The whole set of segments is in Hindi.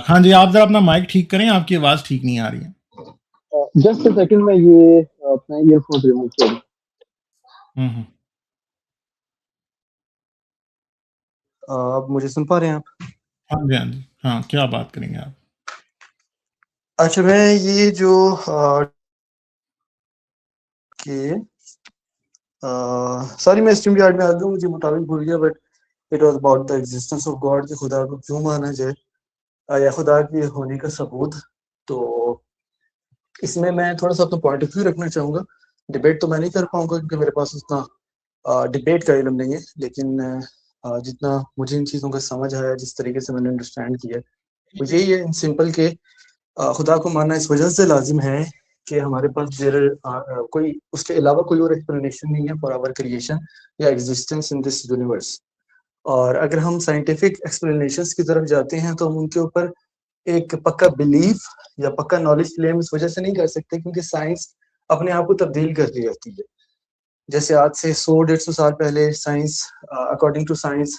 हाँ जी, आप जरा अपना माइक ठीक करें, आपकी आवाज ठीक नहीं आ रही है। जस्ट अ सेकंड, मैं ये अपना ईयरफोन रिमूव कर दूं। हम्म। आप मुझे सुन पा रहे हैं आप? हाँ जी, हाँ जी, हाँ, क्या बात करेंगे आप? अच्छा, मैं ये जो कि सॉरी, मैं स्ट्रीम यार्ड में आ गया, मुझे मुताबिक भूल गया, but it was about the existence of God, कि खुदा को क्यों माना जाए, या खुदा के होने का सबूत। तो इसमें मैं थोड़ा सा अपना पॉइंट ऑफ व्यू रखना चाहूँगा। डिबेट तो मैं नहीं कर पाऊंगा क्योंकि मेरे पास उतना डिबेट का इल्म नहीं है, लेकिन जितना मुझे इन चीज़ों का समझ आया, जिस तरीके से मैंने अंडरस्टैंड किया, वो यही है इन सिंपल के खुदा को मानना इस वजह से लाजिम है कि हमारे पास कोई उसके अलावा कोई और एक्सप्लेनेशन नहीं है फॉर आवर क्रिएशन या एग्जिस्टेंस इन दिस यूनिवर्स। और अगर हम साइंटिफिक एक्सप्लेनेशंस की तरफ जाते हैं तो हम उनके ऊपर एक पक्का बिलीफ या पक्का नॉलेज क्लेम इस वजह से नहीं कर सकते क्योंकि साइंस अपने आप को तब्दील करती रहती है। जैसे आज से 100-150 साल पहले साइंस, अकॉर्डिंग टू साइंस,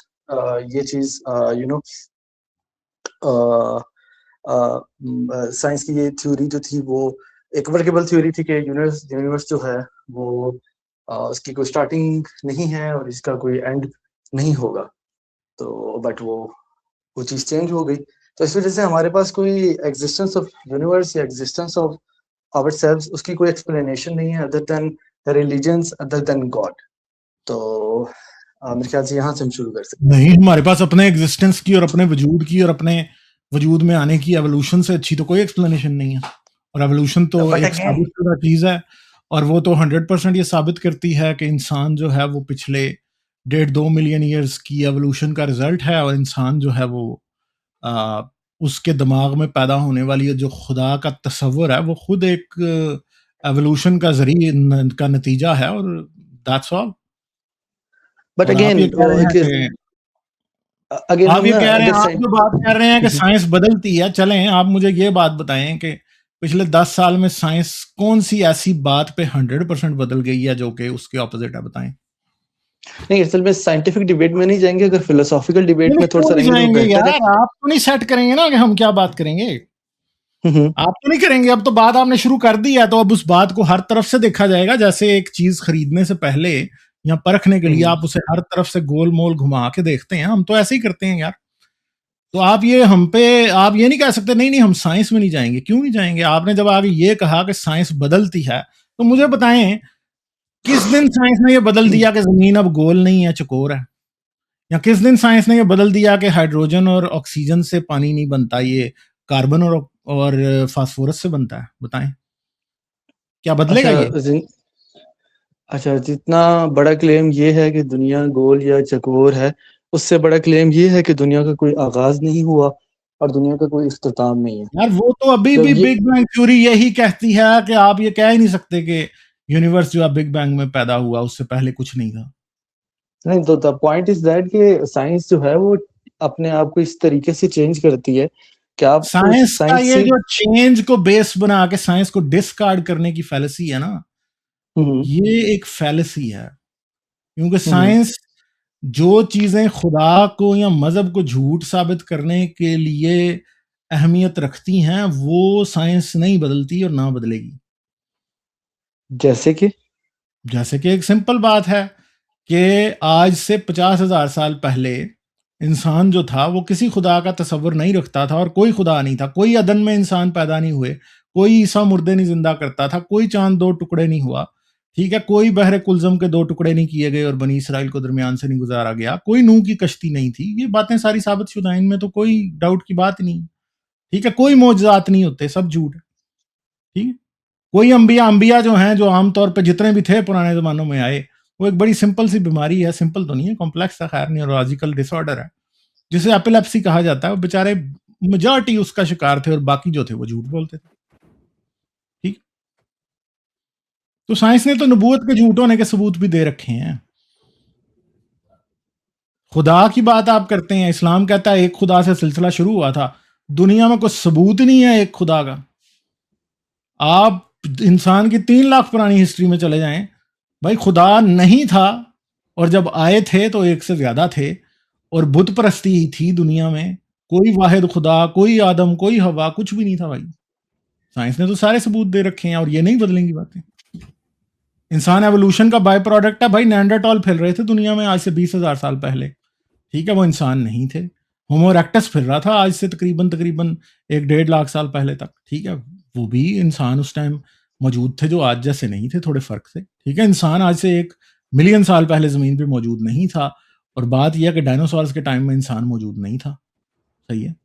ये चीज यू नो साइंस की ये थ्योरी जो थी वो एक वर्केबल थ्योरी थी कि यूनिवर्स जो है वो उसकी कोई स्टार्टिंग नहीं है और इसका कोई एंड नहीं होगा। तो बट वो चीज़ चेंज हो गई। तो इस वजह से हमारे पास कोई एग्जिस्टेंस ऑफ यूनिवर्स या एग्जिस्टेंस ऑफ आवरसेल्व्स उसकी कोई एक्सप्लेनेशन नहीं है other than religions, other than God. तो मेरे ख्याल से यहाँ से हम शुरू कर सकते नहीं, हमारे पास अपने एग्जिस्टेंस की और अपने वजूद की और अपने वजूद में आने की एवोल्यूशन से अच्छी तो कोई एक्सप्लेनेशन नहीं है। और एवोल्यूशन तो But एक again- साबित शुदा चीज है, और वो तो 100% ये साबित करती है कि इंसान जो है वो पिछले 1.5-2 मिलियन ईयर्स की एवोल्यूशन का रिजल्ट है। और इंसान जो है वो उसके दिमाग में पैदा होने वाली जो खुदा का तस्वुर है वो खुद एक एवोल्यूशन का का नतीजा है, और दैट्स ऑल। बट और आप अगेन ये कह रहे हैं कि अगेन आप हम ये ना कह रहे हैं, अगर आप जो बात कर रहे हैं कि साइंस बदलती है, चलें आप मुझे ये बात बताएं कि पिछले 10 साल में साइंस कौन सी ऐसी बात पे 100% बदल गई है जो कि उसके ऑपोजिट है, बताएं। नहीं, असल में साइंटिफिक डिबेट में नहीं जाएंगे, अगर फिलोसॉफिकल डिबेट में थोड़ा सा क्यों नहीं रहेंगे तो जाएंगे बेहतर यार? है। आप तो नहीं सेट करेंगे ना कि हम क्या बात करेंगे। आप तो नहीं करेंगे, अब तो बात आपने शुरू कर दी है, तो अब उस बात को हर तरफ से देखा जाएगा। जैसे एक चीज खरीदने से पहले या परखने के लिए आप उसे हर तरफ से गोल मोल घुमा के देखते हैं, हम तो ऐसे ही करते हैं यार। तो आप ये नहीं कह सकते नहीं नहीं हम साइंस में नहीं जाएंगे। क्यों नहीं जाएंगे? आपने जब आगे ये कहा कि साइंस बदलती है, तो मुझे बताएं किस दिन साइंस ने ये बदल दिया कि जमीन अब गोल नहीं है, चकोर है? या किस दिन साइंस ने ये बदल दिया कि हाइड्रोजन और ऑक्सीजन से पानी नहीं बनता, ये कार्बन और फास्फोरस से बनता है? बताएं, क्या बदलेगा ये? अच्छा, जितना बड़ा क्लेम ये है कि दुनिया गोल या चकोर है, उससे बड़ा क्लेम ये है कि दुनिया का कोई आगाज नहीं हुआ और दुनिया का कोई इख्तिताम नहीं है। यार वो तो अभी जब भी ये बिग बैंग थ्योरी यही कहती है कि आप ये कह ही नहीं सकते कि यूनिवर्स जो है बिग बैंग में पैदा हुआ, उससे पहले कुछ नहीं था। नहीं, तो द पॉइंट इज दैट कि साइंस जो है वो अपने आप को इस तरीके से चेंज करती है कि आप उस साइंस का साइंस ये से जो चेंज को बेस बना के साइंस को डिस्कार्ड करने की फैलेसी है ना, ये एक फैलेसी है। क्योंकि साइंस जो चीजें खुदा को या मजहब को झूठ साबित करने के लिए अहमियत रखती हैं, वो साइंस नहीं बदलती और ना बदलेगी। जैसे कि एक सिंपल बात है कि आज से 50,000 साल पहले इंसान जो था वो किसी खुदा का तस्वर नहीं रखता था, और कोई खुदा नहीं था। कोई अदन में इंसान पैदा नहीं हुए, कोई ईसा मुर्दे नहीं जिंदा करता था, कोई चांद 2 टुकड़े नहीं हुआ, ठीक है, कोई बहरे कुलजम के 2 टुकड़े नहीं किए गए और बनी इसराइल को दरमियान से नहीं गुजारा गया, कोई नूह की कश्ती नहीं थी। ये बातें सारी साबित शुदा हैं, इनमें तो कोई डाउट की बात नहीं, ठीक है। कोई मौजज़ात नहीं होते, सब झूठ है, ठीक है। कोई अंबिया जो हैं, जो आमतौर पे जितने भी थे पुराने जमानों में आए, वो एक बड़ी सिंपल सी बीमारी है, सिंपल तो नहीं है, कॉम्प्लेक्स है, खैर न्यूरोलॉजिकल डिसऑर्डर है, जिसे एपिलेप्सी कहा जाता है। वो बेचारे मेजॉरिटी उसका शिकार थे और बाकी जो थे वो झूठ बोलते थे, ठीक। तो साइंस ने तो नबूवत के झूठ होने के सबूत भी दे रखे हैं। खुदा की बात आप करते हैं, इस्लाम कहता है एक खुदा से सिलसिला शुरू हुआ था। दुनिया में कोई सबूत नहीं है एक खुदा का। आप इंसान की 3 लाख पुरानी हिस्ट्री में चले जाएं, भाई खुदा नहीं था, और जब आए थे तो एक से ज्यादा थे, और बुत परस्ती ही थी दुनिया में, कोई वाहिद खुदा, कोई आदम, कोई हवा, कुछ भी नहीं था भाई। साइंस ने तो सारे सबूत दे रखे हैं और ये नहीं बदलेंगी बातें। इंसान एवोल्यूशन का बाय प्रोडक्ट है भाई। नेंडरटॉल फिर रहे थे दुनिया में आज से 20,000 साल पहले, ठीक है, वो इंसान नहीं थे। होमो इरेक्टस फिर रहा था आज से तकरीबन 1-1.5 लाख साल पहले तक, ठीक है, वो भी इंसान उस टाइम मौजूद थे जो आज जैसे नहीं थे, थोड़े फर्क थे, ठीक है। इंसान आज से 1 मिलियन साल पहले जमीन पे मौजूद नहीं था, और बात यह है कि डायनासोर्स के टाइम में इंसान मौजूद नहीं था, सही है।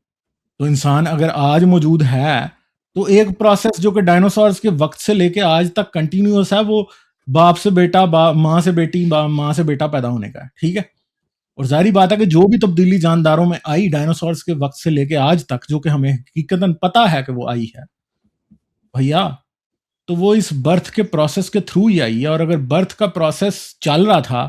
तो इंसान अगर आज मौजूद है तो एक प्रोसेस जो कि डायनासोर्स के वक्त से लेके आज तक कंटिन्यूअस है, वो बाप से बेटा, माँ से बेटी, माँ से बेटा पैदा होने का है, ठीक है। और जाहिर बात है कि जो भी तब्दीली जानदारों में आई डायनासोर्स के वक्त से लेके आज तक, जो कि हमें हकीकतन पता है कि वो आई है भैया, तो वो इस बर्थ के प्रोसेस के थ्रू ही आई है। और अगर बर्थ का प्रोसेस चल रहा था,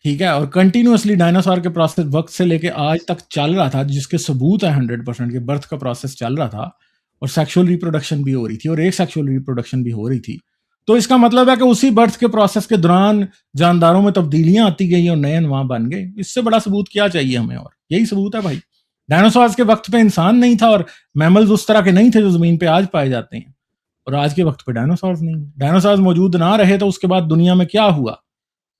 ठीक है, और कंटिन्यूअसली डायनासोर के प्रोसेस वक्त से लेके आज तक चल रहा था, जिसके सबूत है 100% के बर्थ का प्रोसेस चल रहा था, और सेक्सुअल रिप्रोडक्शन भी हो रही थी, और एक सेक्सुअल रिप्रोडक्शन भी हो रही थी, तो इसका मतलब है कि उसी बर्थ के प्रोसेस के दौरान जानदारों में तब्दीलियां आती गई और नए अनवा बन गए। इससे बड़ा सबूत क्या चाहिए हमें? और यही सबूत है भाई। डायनासोर्स के वक्त पे इंसान नहीं था, और मैमल्स उस तरह के नहीं थे जो जमीन पे आज पाए जाते हैं, और आज के वक्त पे डायनासोर्स नहीं है। डायनासोर्स मौजूद ना रहे तो उसके बाद दुनिया में क्या हुआ,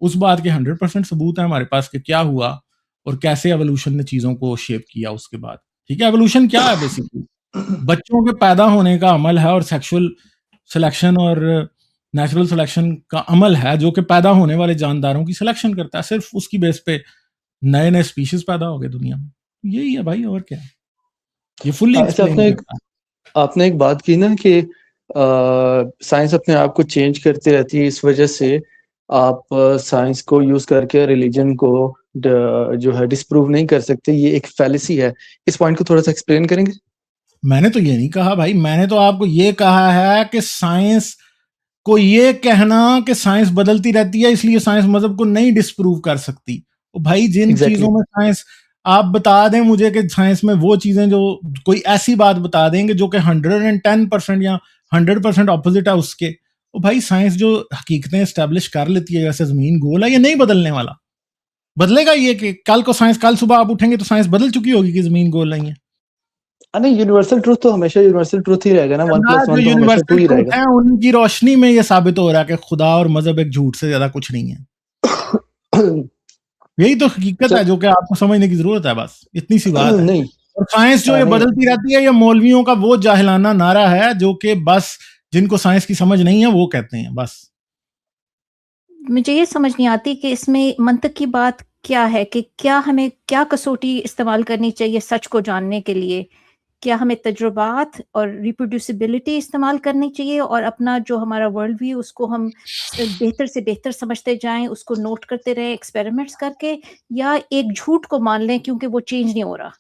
उस बात के 100% सबूत है हमारे पास कि क्या हुआ और कैसे एवोल्यूशन ने चीजों को शेप किया उसके बाद, ठीक है। एवोल्यूशन क्या है? बेसिकली बच्चों के पैदा होने का अमल है, और सेक्सुअल सिलेक्शन और नेचुरल सिलेक्शन का अमल है, जो कि पैदा होने वाले जानदारों की सिलेक्शन करता है। सिर्फ उसकी बेस पे नए नए स्पीशीज पैदा हो गए दुनिया में, यही है भाई, और क्या है। ये फुल्ली अच्छा, एक्सप्लेन करता है। आपने एक बात की ना कि साइंस अपने आप को चेंज करती रहती है, इस वजह से आप साइंस को यूज करके रिलीजन को जो है डिस्प्रूव नहीं कर सकते, ये एक फैलेसी है। इस पॉइंट को थोड़ा सा एक्सप्लेन करेंगे? मैंने तो ये नहीं कहा भाई, मैंने तो आपको ये कहा है कि साइंस को ये कहना कि साइंस बदलती रहती है इसलिए साइंस मजहब को नहीं डिस्प्रूव कर सकती। तो भाई जिन चीजों में साइंस, आप बता दें मुझे कि साइंस में वो चीजें जो कोई ऐसी बात बता देंगे जो कि 110% या 100% ऑपोजिट है उसके, तो भाई साइंस जो हकीकतें एस्टेब्लिश कर लेती है, जैसे जमीन गोल है, ये नहीं बदलने वाला। बदलेगा ये कि कल को साइंस, कल सुबह आप उठेंगे तो साइंस बदल चुकी होगी कि जमीन गोल नहीं है। नहीं, यूनिवर्सल ट्रूथ तो हमेशा यूनिवर्सल ट्रूथ ही रहेगा ना, 1+1 तो हमेशा 2 ही रहेगा। उनकी रोशनी में ये साबित हो रहा है कि खुदा और मजहब एक झूठ से ज्यादा कुछ नहीं है। यही तो हकीकत है जो कि आपको समझने की जरूरत है, बस इतनी सी बात है। नहीं, और साइंस जो ये बदलती रहती है, ये मौलवियों का वो जाहिलाना नारा है जो कि बस जिनको साइंस की समझ नहीं है वो कहते हैं बस। मुझे ये समझ नहीं आती कि इसमें मंतक की बात क्या है, कि क्या हमें क्या कसौटी इस्तेमाल करनी चाहिए सच को जानने के लिए? क्या हमें तजुर्बात और रिप्रोड्यूसिबिलिटी इस्तेमाल करनी चाहिए, और अपना जो हमारा वर्ल्ड व्यू उसको हम बेहतर से बेहतर समझते जाएं, उसको नोट करते रहें एक्सपेरिमेंट्स करके, या एक झूठ को मान लें क्योंकि वो चेंज नहीं हो रहा?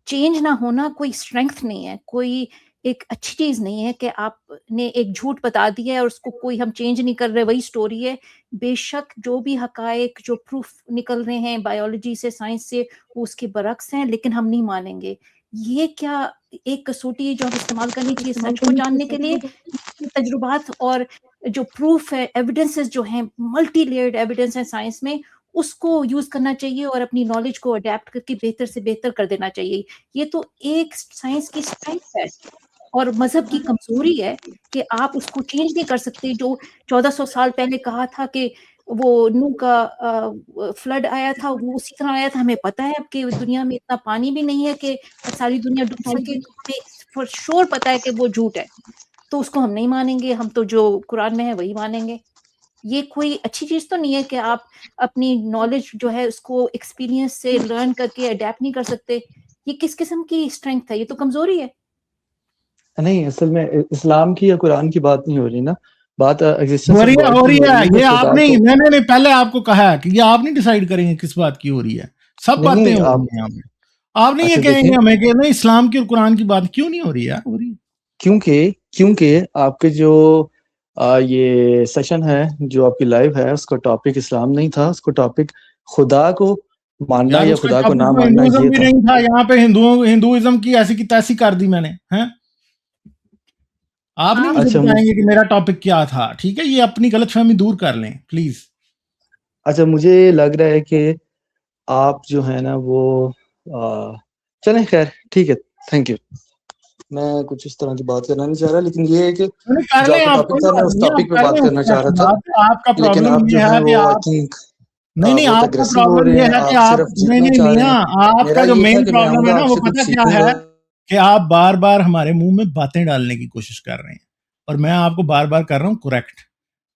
चेंज ना होना कोई स्ट्रेंथ नहीं है, कोई एक अच्छी चीज नहीं है कि आपने एक झूठ बता दिया है और उसको कोई हम चेंज नहीं कर रहे, वही स्टोरी है। बेशक जो भी हकायक जो प्रूफ निकल रहे हैं बायोलॉजी से, साइंस से, वो उसके बरक्स हैं, लेकिन हम नहीं मानेंगे। ये क्या एक कसौटी जो हम इस्तेमाल करनी चाहिए सच को जानने के लिए? तजुर्बात और जो प्रूफ है, एविडेंसेस जो हैं, मल्टी लेयर्ड एविडेंस है साइंस में, उसको यूज करना चाहिए और अपनी नॉलेज को अडेप्ट करके बेहतर से बेहतर कर देना चाहिए। ये तो एक साइंस की स्ट्रेंथ है और मजहब की कमजोरी है कि आप उसको चेंज नहीं कर सकते। जो 1400 साल पहले कहा था कि वो नूह का फ्लड आया था, वो उसी तरह आया था। हमें पता है अब कि दुनिया में इतना पानी भी नहीं है कि सारी दुनिया डूब सके, तो हमें फॉर श्योर पता है कि वो झूठ है, तो उसको हम नहीं मानेंगे। हम तो जो कुरान में है वही मानेंगे। ये कोई अच्छी चीज तो नहीं है कि आप अपनी नॉलेज जो है उसको एक्सपीरियंस से लर्न करके अडेप्ट नहीं कर सकते। ये किस किस्म की स्ट्रेंथ है? ये तो कमजोरी है। नहीं, असल में इस्लाम की या कुरान की बात नहीं हो रही ना, बात एग्जिस्टेंस हो ऑफ रही है, गॉड हो की रही हो है। रही है। ये आप नहीं, मैंने पहले आपको कहा है कि ये आप नहीं डिसाइड करेंगे किस बात की हो रही है। सब नहीं, बातें नहीं, हो रही हैं यहाँ पे। आप नहीं ये कहेंगे हमें कि नहीं इस्लाम की और कुरान की बात क्यों नहीं हो रही है? हो रही है। क्योंकि आपके जो ये सेशन है, जो आपकी लाइव है, उसका टॉपिक इस्लाम नहीं था, उसका टॉपिक खुदा को मानना यार या उसका खुदा को ना टॉपिक तो मानना हिंदुइज्म ये भी था। नहीं था। यहाँ पे हिंदुइज्म की ऐसी की तैसी कर दी मैंने, हैं? आप नहीं मुझे अच्छा, बताएंगे कि मेरा टॉपिक क्या था, ठीक है? ये अपनी गलतफहमी दूर कर लें प्लीज। अच्छा, मुझे लग रहा है कि आप जो है ना वो चलें खैर ठीक है, थैंक यू। मैं कुछ इस तरह की बात करना नहीं चाह रहा, लेकिन ये है कि नहीं, कर जो लें आपका आप, टॉपिक कोई था मैं बात उस नहीं, आप टॉपिक पे कर बात लें, करना उसमें चाह रहा ऐसी था, बात है। आपका लेकिन प्रॉब्लम आप ये जो है है कि वो आई आप थिंक नहीं नहीं, बहुत आपका अग्रेसिव हो प्रॉब्लम रहे ये हैं, है कि आप आप सिर्फ नहीं जीतना नहीं चाह रहे मियाँ, हैं। आपका मेरा जो ये था मेन कि मैं प्रॉब्लम है आऊँगा ना, वो आपसे पता कुछ क्या सीखूँगा। है कि आप बार बार हमारे मुंह में बातें डालने की कोशिश कर रहे हैं, और मैं आपको बार बार कर रहा हूँ करेक्ट।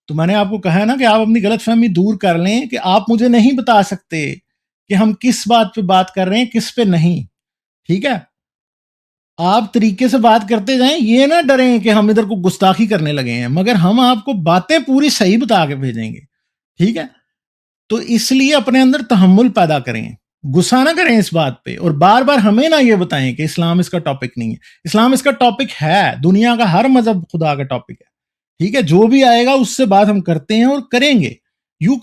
तो मैंने आपको कहा है ना कि आप अपनी गलतफहमी दूर कर लें कि आप मुझे नहीं बता सकते कि हम किस बात पे बात कर रहे हैं, किस पे नहीं। ठीक है, आप तरीके से बात करते जाएं, ये ना डरें कि हम इधर को गुस्ताखी करने लगे हैं, मगर हम आपको बातें पूरी सही बता के भेजेंगे। ठीक है, तो इसलिए अपने अंदर तहम्मुल पैदा करें, गुस्सा ना करें इस बात पे, और बार बार हमें ना ये बताएं कि इस्लाम इसका टॉपिक नहीं है। इस्लाम इसका टॉपिक है, दुनिया का हर मजहब खुदा का टॉपिक है। ठीक है, जो भी आएगा उससे बात हम करते हैं और करेंगे। You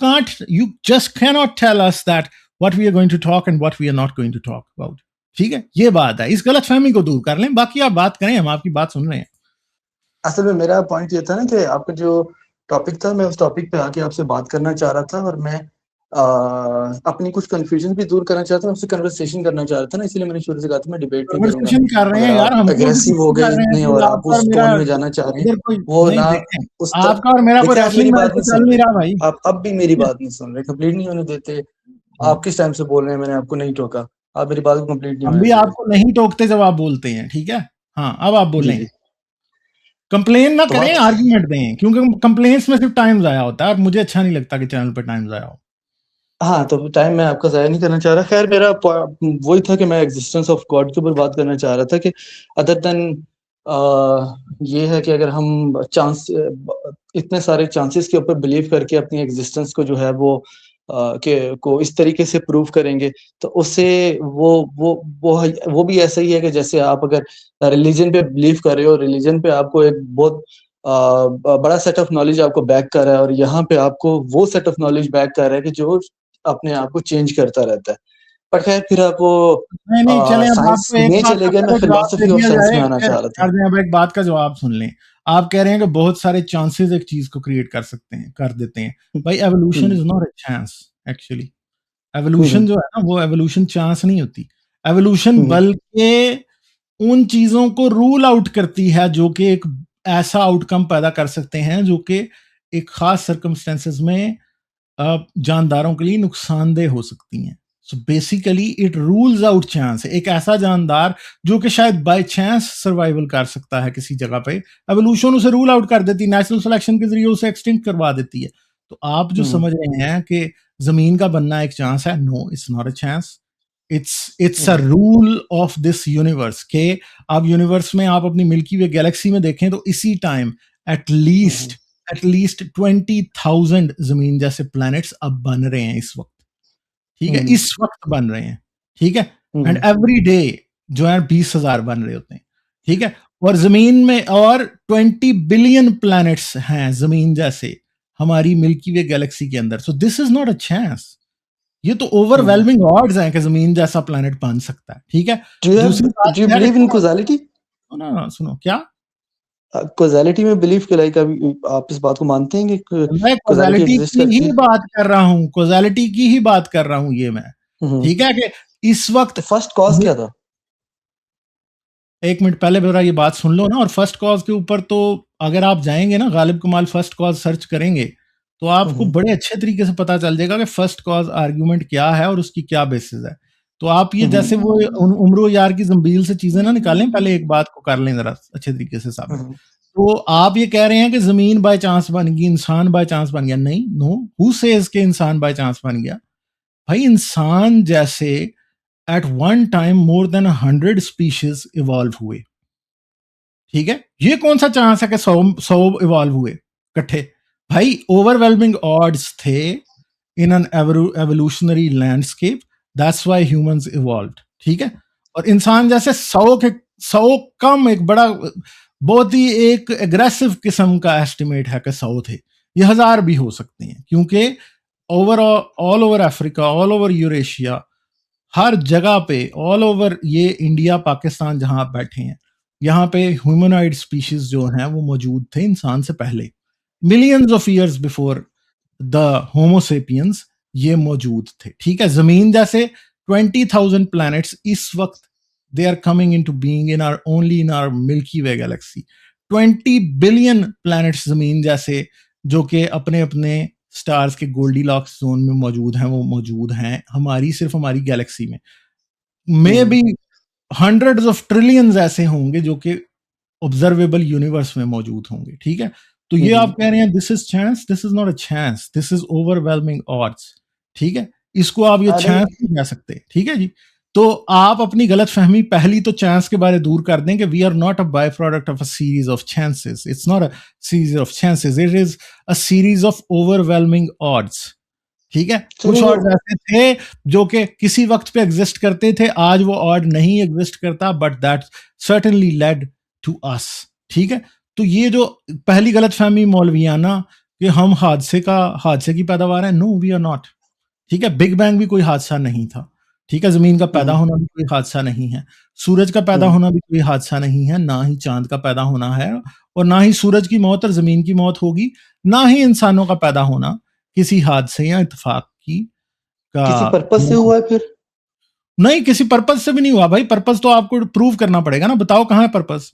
just can not tell us that what we are going to talk and what we are not going to talk about. ठीक है, ये बात है, इस गलत फहमी को दूर कर लें, बाकी आप बात करें, हम आपकी बात सुन रहे हैं। असल में मेरा पॉइंट ये था ना कि आपका जो टॉपिक था, मैं उस टॉपिक पे आके आपसे बात करना चाह रहा था, और मैं अपनी कुछ कंफ्यूजन भी दूर करना चाहता हूँ, आपसे कन्वर्सेशन करना चाह रहा था ना, इसलिए मैंने शुरू से कहा था मैं डिबेट नहीं करूंगा। कन्वर्सेशन कर रहे मगर हैं यार, आप हम तो उसी अग्रेसिव हो चीज़ गए कर रहे हैं, इतने कोई और आप आपका और उस मेरा टोन में जाना चाह रहे हैं, इधर कोई वो नहीं। ना देखें, उस तर... आपका और मेरा कोई देखिए आप मेरी रेसलिंग मैच बात तो नहीं चल सुन नहीं रहे, रहा भाई। आप अब भी मेरी बात नहीं सुन रहे, कंप्लीट नहीं होने देते। आप किस टाइम से बोल रहे हैं, मैंने आपको नहीं टोका, आप मेरी बात को कंप्लीट नहीं हम होने भी दे रहे। आपको नहीं टोकते जब आप बोलते हैं। ठीक है, हाँ, अब आप जी बोलें। जी, कंप्लेन ना तो करें, बात आर्गुमेंट दें, क्योंकि कंप्लेन्स में सिर्फ टाइम जाया होता है, और मुझे अच्छा नहीं लगता कि चैनल पर टाइम जाया हो। हाँ, तो टाइम मैं आपका ज़ाया नहीं करना चाह रहा। ख़ैर मेरा वही था कि मैं एक्जिस्टेंस ऑफ गॉड के ऊपर बात करना चाह रहा था कि अदर देन ये है कि अगर हम इतने सारे चांसेस के ऊपर बिलीव करके अपनी एग्जिस्टेंस को जो है वो को इस तरीके से प्रूव करेंगे, तो उससे वो भी ऐसा ही है कि जैसे आप अगर रिलीजन पे बिलीव कर रहे हो, रिलीजन पे आपको एक बहुत बड़ा सेट ऑफ नॉलेज आपको बैक कर रहा है, और यहाँ पे आपको वो सेट ऑफ नॉलेज बैक कर रहा है कि जो अपने आप को चेंज करता रहता है। पर खैर फिर आप वो नहीं नहीं, चलें, अब साइंस आपको एक में बात चले का गए, मैं पहले जवाब दे फिलॉसफी ऑफ दिया साइंस जाए, में आना फिर चाह रहा था। कर दें। अब एक बात का जवाब सुन लें। आप कह रहे हैं कि बहुत सारे चांसेस एक चीज को क्रिएट कर सकते हैं, कर देते हैं। भाई, evolution hmm, is not a chance actually. Hmm, evolution hmm, जो है ना, वो एवोल्यूशन चांस नहीं होती। एवोल्यूशन हुँ, बल्कि उन चीजों को रूल आउट करती है जो कि एक ऐसा आउटकम पैदा कर सकते हैं जो कि एक खास सर्कमस्टेंसेस में जानदारों के लिए नुकसानदेह हो सकती हैं। So basically it rules out chance. एक ऐसा जानदार जो कि शायद बाय चांस सर्वाइवल कर सकता है किसी जगह पे, एवोल्यूशन उसे रूल आउट कर देती, नेचुरल सिलेक्शन के जरिए उसे एक्सटिंक्ट करवा देती है। तो आप जो हुँ, समझ रहे हैं कि जमीन का बनना एक चांस है, no, it's not a chance. It's a um, rule of this universe के आप यूनिवर्स में, आप अपनी मिल्की वे गैलेक्सी में देखें तो इसी time at um, least at least 20,000 जमीन जैसे प्लैनेट्स अब बन रहे हैं इस वक्त। ठीक है, हुँ, इस वक्त बन रहे हैं। ठीक है, एंड हुँ, एवरी डे जो है 20,000 बन रहे होते हैं। ठीक है, और जमीन में और 20 बिलियन प्लैनेट्स हैं जमीन जैसे हमारी मिल्की वे गैलेक्सी के अंदर। So this is not a chance. ये तो हुँ। ओवरवेलमिंग ऑड्स हैं कि जमीन जैसा प्लैनेट बन सकता है। ठीक है, दूसरी बात डू यू यह है कि बिलीव इन कॉज़ैलिटी? सुनो क्या, कॉज़ैलिटी में बिलीव के लाइक अभी आप इस बात को मानते हैं कि मैं कॉज़ैलिटी कॉज़ैलिटी एग्ज़िस्ट की करती ही है? बात कर रहा हूँ, कॉज़ैलिटी की ही बात कर रहा हूँ ये मैं। हुँ, ठीक है, कि इस तो वक्त फर्स्ट कॉज़ ये क्या था? 1 मिनट पहले मेरा ये बात सुन लो ना। और फर्स्ट कॉज़ के ऊपर तो अगर आप जाएँगे ना, गालिब कमाल फर्स्ट कॉज़ सर्च करेंगे, तो हुँ, आपको हुँ, बड़े अच्छे तरीके से पता चल जाएगा कि फर्स्ट कॉज़ आर्गुमेंट क्या है और उसकी क्या बेसिस है। तो आप ये हुँ, जैसे हुँ, वो उम्र यार की ज़ंबील से चीज़ें ना निकालें, पहले एक बात को कर लें ज़रा अच्छे तरीके से साबित। हुँ, तो आप ये कह रहे हैं कि ज़मीन बाय चांस बन गई, इंसान बाय चांस बन गया। नहीं, नो, हू सेज के इंसान बाय चांस बन गया? भाई, इंसान जैसे at one time more than 100 species evolve हुए। ठीक है, ये कौन सा चांस है कि 100 इवॉल्व हुए इकट्ठे? भाई, ओवरवेलमिंग ऑड्स थे in an evolutionary landscape, that's why humans evolved. ठीक है, और इंसान जैसे 100 कम एक बड़ा बहुत ही एक एग्रेसिव किस्म का एस्टिमेट है कि 100 थे। ये 1000 भी हो सकते हैं, क्योंकि over all over Africa, all over Eurasia, हर जगह पे, ऑल ओवर ये इंडिया पाकिस्तान जहां आप बैठे हैं, यहाँ पे ह्यूमनॉइड स्पीशीज जो हैं वो मौजूद थे इंसान से पहले, millions of years before the Homo sapiens ये मौजूद थे। ठीक है, जमीन जैसे 20,000 प्लैनेट्स इस वक्त they are coming into being in our only in our Milky Way galaxy. 20 billion planets जमीन जैसे जो कि अपने अपने स्टार्स के गोल्डी लॉक्स जोन में मौजूद हैं, वो मौजूद हैं हमारी सिर्फ हमारी गैलेक्सी में. May be hundreds of trillions ऐसे होंगे जो कि ऑब्जर्वेबल यूनिवर्स में मौजूद होंगे. ठीक है, तो ये आप कह रहे हैं this is chance, this is not a chance, this is overwhelming odds. ठीक है, इसको आप ये चांस नहीं कह सकते. ठीक है जी, तो आप अपनी गलत फहमी पहली तो चांस के बारे दूर कर दें कि we are not a byproduct of a series of chances. It's not a series of chances, it is a series of overwhelming odds. ठीक है, कुछ ऑड्स ऐसे थे जो कि किसी वक्त पे एग्जिस्ट करते थे, आज वो ऑड नहीं एग्जिस्ट करता, but that certainly led to us. ठीक है, तो ये जो पहली गलतफहमी मौलवियाना कि हम हादसे की पैदावार है, नो वी आर नॉट. ठीक है, बिग बैंग भी कोई हादसा नहीं था. ठीक है, जमीन का पैदा होना भी कोई हादसा नहीं है, सूरज का पैदा होना भी कोई हादसा नहीं है, ना ही चांद का पैदा होना है, और ना ही सूरज की मौत और जमीन की मौत होगी, ना ही इंसानों का पैदा होना किसी हादसे या इत्तेफाक किसी पर्पस से हुआ है. फिर नहीं, किसी पर्पस से भी नहीं हुआ भाई. पर्पस तो आपको प्रूव करना पड़ेगा ना. बताओ कहाँ है पर्पस?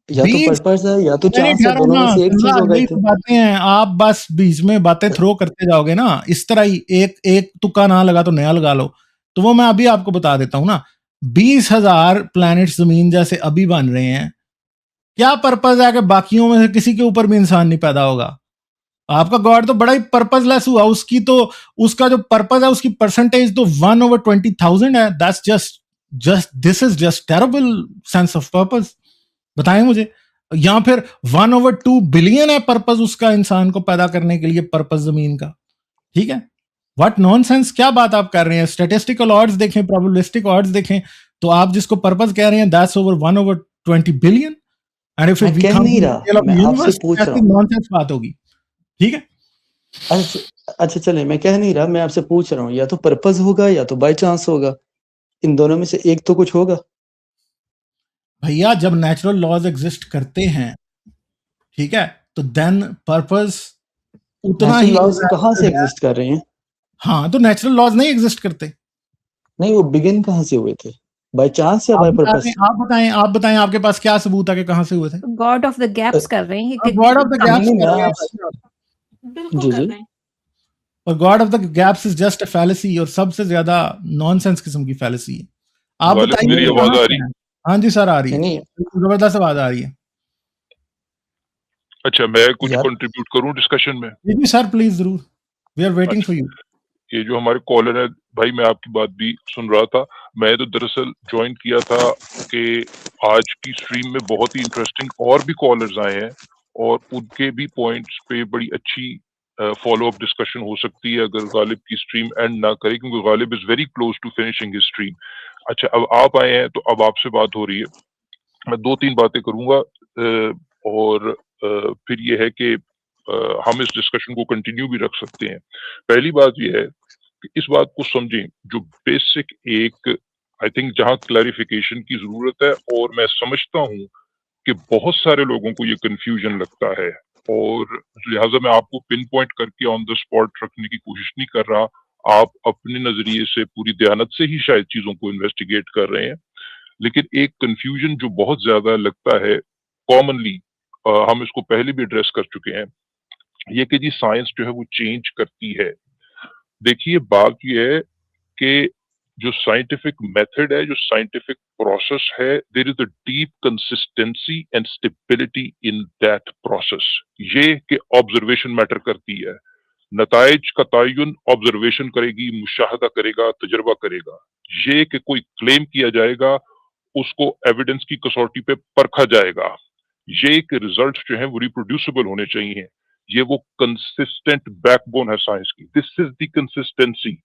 या तो पर्पस है या तो चांस है, दोनों में से एक चीज होगा. तो बातें हैं, आप बस बीच में बातें थ्रो करते जाओगे ना इस तरह ही. एक तुक्का ना लगा तो नया लगा लो. तो वो मैं अभी आपको बता देता हूं ना. 20,000 प्लैनेट्स जमीन जैसे अभी बन रहे हैं. क्या पर्पस है कि बाकियों में से किसी के ऊपर भी इंसान नहीं पैदा होगा? आपका गॉड तो बड़ा ही पर्पसलेस हुआ. उसका जो पर्पस है उसकी परसेंटेज तो 1/20,000 है. That's just this is just terrible sense of purpose. बताएं मुझे. या फिर 1/2 बिलियन है पर्पस उसका इंसान को पैदा करने के लिए, पर्पस जमीन का. ठीक है, व्हाट नॉनसेंस, क्या बात आप कर रहे हैं? स्टैटिस्टिकल ऑड्स देखें, प्रोबेबिलिस्टिक ऑड्स देखें, तो आप जिसको पर्पस कह रहे हैं that's over 1/20 billion. And if we कह नहीं रहा, मैं आपसे पूछ रहा हूं. नॉनसेंस बात होगी. ठीक है, अच्छा चले, मैं कह नहीं रहा, मैं आपसे पूछ रहा हूँ, या तो पर्पस होगा या तो बाय चांस होगा. इन दोनों में से एक तो कुछ होगा भैया. जब नेचुरल लॉज एग्जिस्ट करते हैं, ठीक है, तो देन पर्पस उतना ही. लॉज कहाँ से एग्जिस्ट कर रहे हैं? हाँ, तो नेचुरल लॉज नहीं एग्जिस्ट करते. नहीं, वो बिगिन कहाँ से हुए थे? बाय चांस या बाय पर्पस? आप बताएं आपके पास क्या सबूत है कि कहाँ से हुए थे? गॉड ऑफ द गैप्स कर रहे हैं. गॉड ऑफ द गैप्स बिल्कुल कर रहे हैं. और God of the gaps is just a fallacy, और सबसे ज्यादा नॉनसेंस किस्म की फैलेसी है. आप बताइए. मेरी आवाज आ रही है? हाँ जी सर, आ रही है, जबरदस्त आवाज आ रही है. अच्छा, मैं कुछ कंट्रीब्यूट करूं डिस्कशन में? जी सर, प्लीज जरूर, we are waiting for you. ये जो हमारे कॉलर है भाई, मैं आपकी बात भी सुन रहा था. मैं तो दरअसल ज्वाइन किया था कि आज की स्ट्रीम में बहुत ही इंटरेस्टिंग और भी कॉलर्स आए हैं, और उनके भी पॉइंट्स पे बड़ी अच्छी फॉलो अप डिस्कशन हो सकती है अगर गालिब की स्ट्रीम एंड ना करे, क्योंकि Ghalib is very close to finishing his stream. अच्छा, अब आप आए हैं तो अब आपसे बात हो रही है. मैं 2-3 बातें करूंगा, और फिर ये है कि हम इस डिस्कशन को कंटिन्यू भी रख सकते हैं. पहली बात ये है कि इस बात को समझें, जो बेसिक एक आई थिंक जहां क्लैरिफिकेशन की जरूरत है, और मैं समझता हूं कि बहुत सारे लोगों को ये कंफ्यूजन लगता है, और लिहाजा मैं आपको पिन पॉइंट करके ऑन द स्पॉट रखने की कोशिश नहीं कर रहा. आप अपने नजरिए से पूरी दयानत से ही शायद चीजों को इन्वेस्टिगेट कर रहे हैं. लेकिन एक कंफ्यूजन जो बहुत ज्यादा लगता है कॉमनली, हम इसको पहले भी एड्रेस कर चुके हैं, ये कि जी साइंस जो है वो चेंज करती है. देखिए, बात ये है कि जो साइंटिफिक मेथड है, जो साइंटिफिक प्रोसेस है, there is a deep consistency and stability in that process. ये कि ऑब्जर्वेशन मैटर करती है. नताइज का तयन ऑब्जर्वेशन करेगी, मुशाहदा करेगा, तजर्बा करेगा. ये कि कोई क्लेम किया जाएगा, उसको एविडेंस की कसौटी पे परखा जाएगा. ये कि रिजल्ट जो है वो रिप्रोड्यूसिबल होने चाहिए. ये वो कंसिस्टेंट बैकबोन है साइंस की. This is the consistency.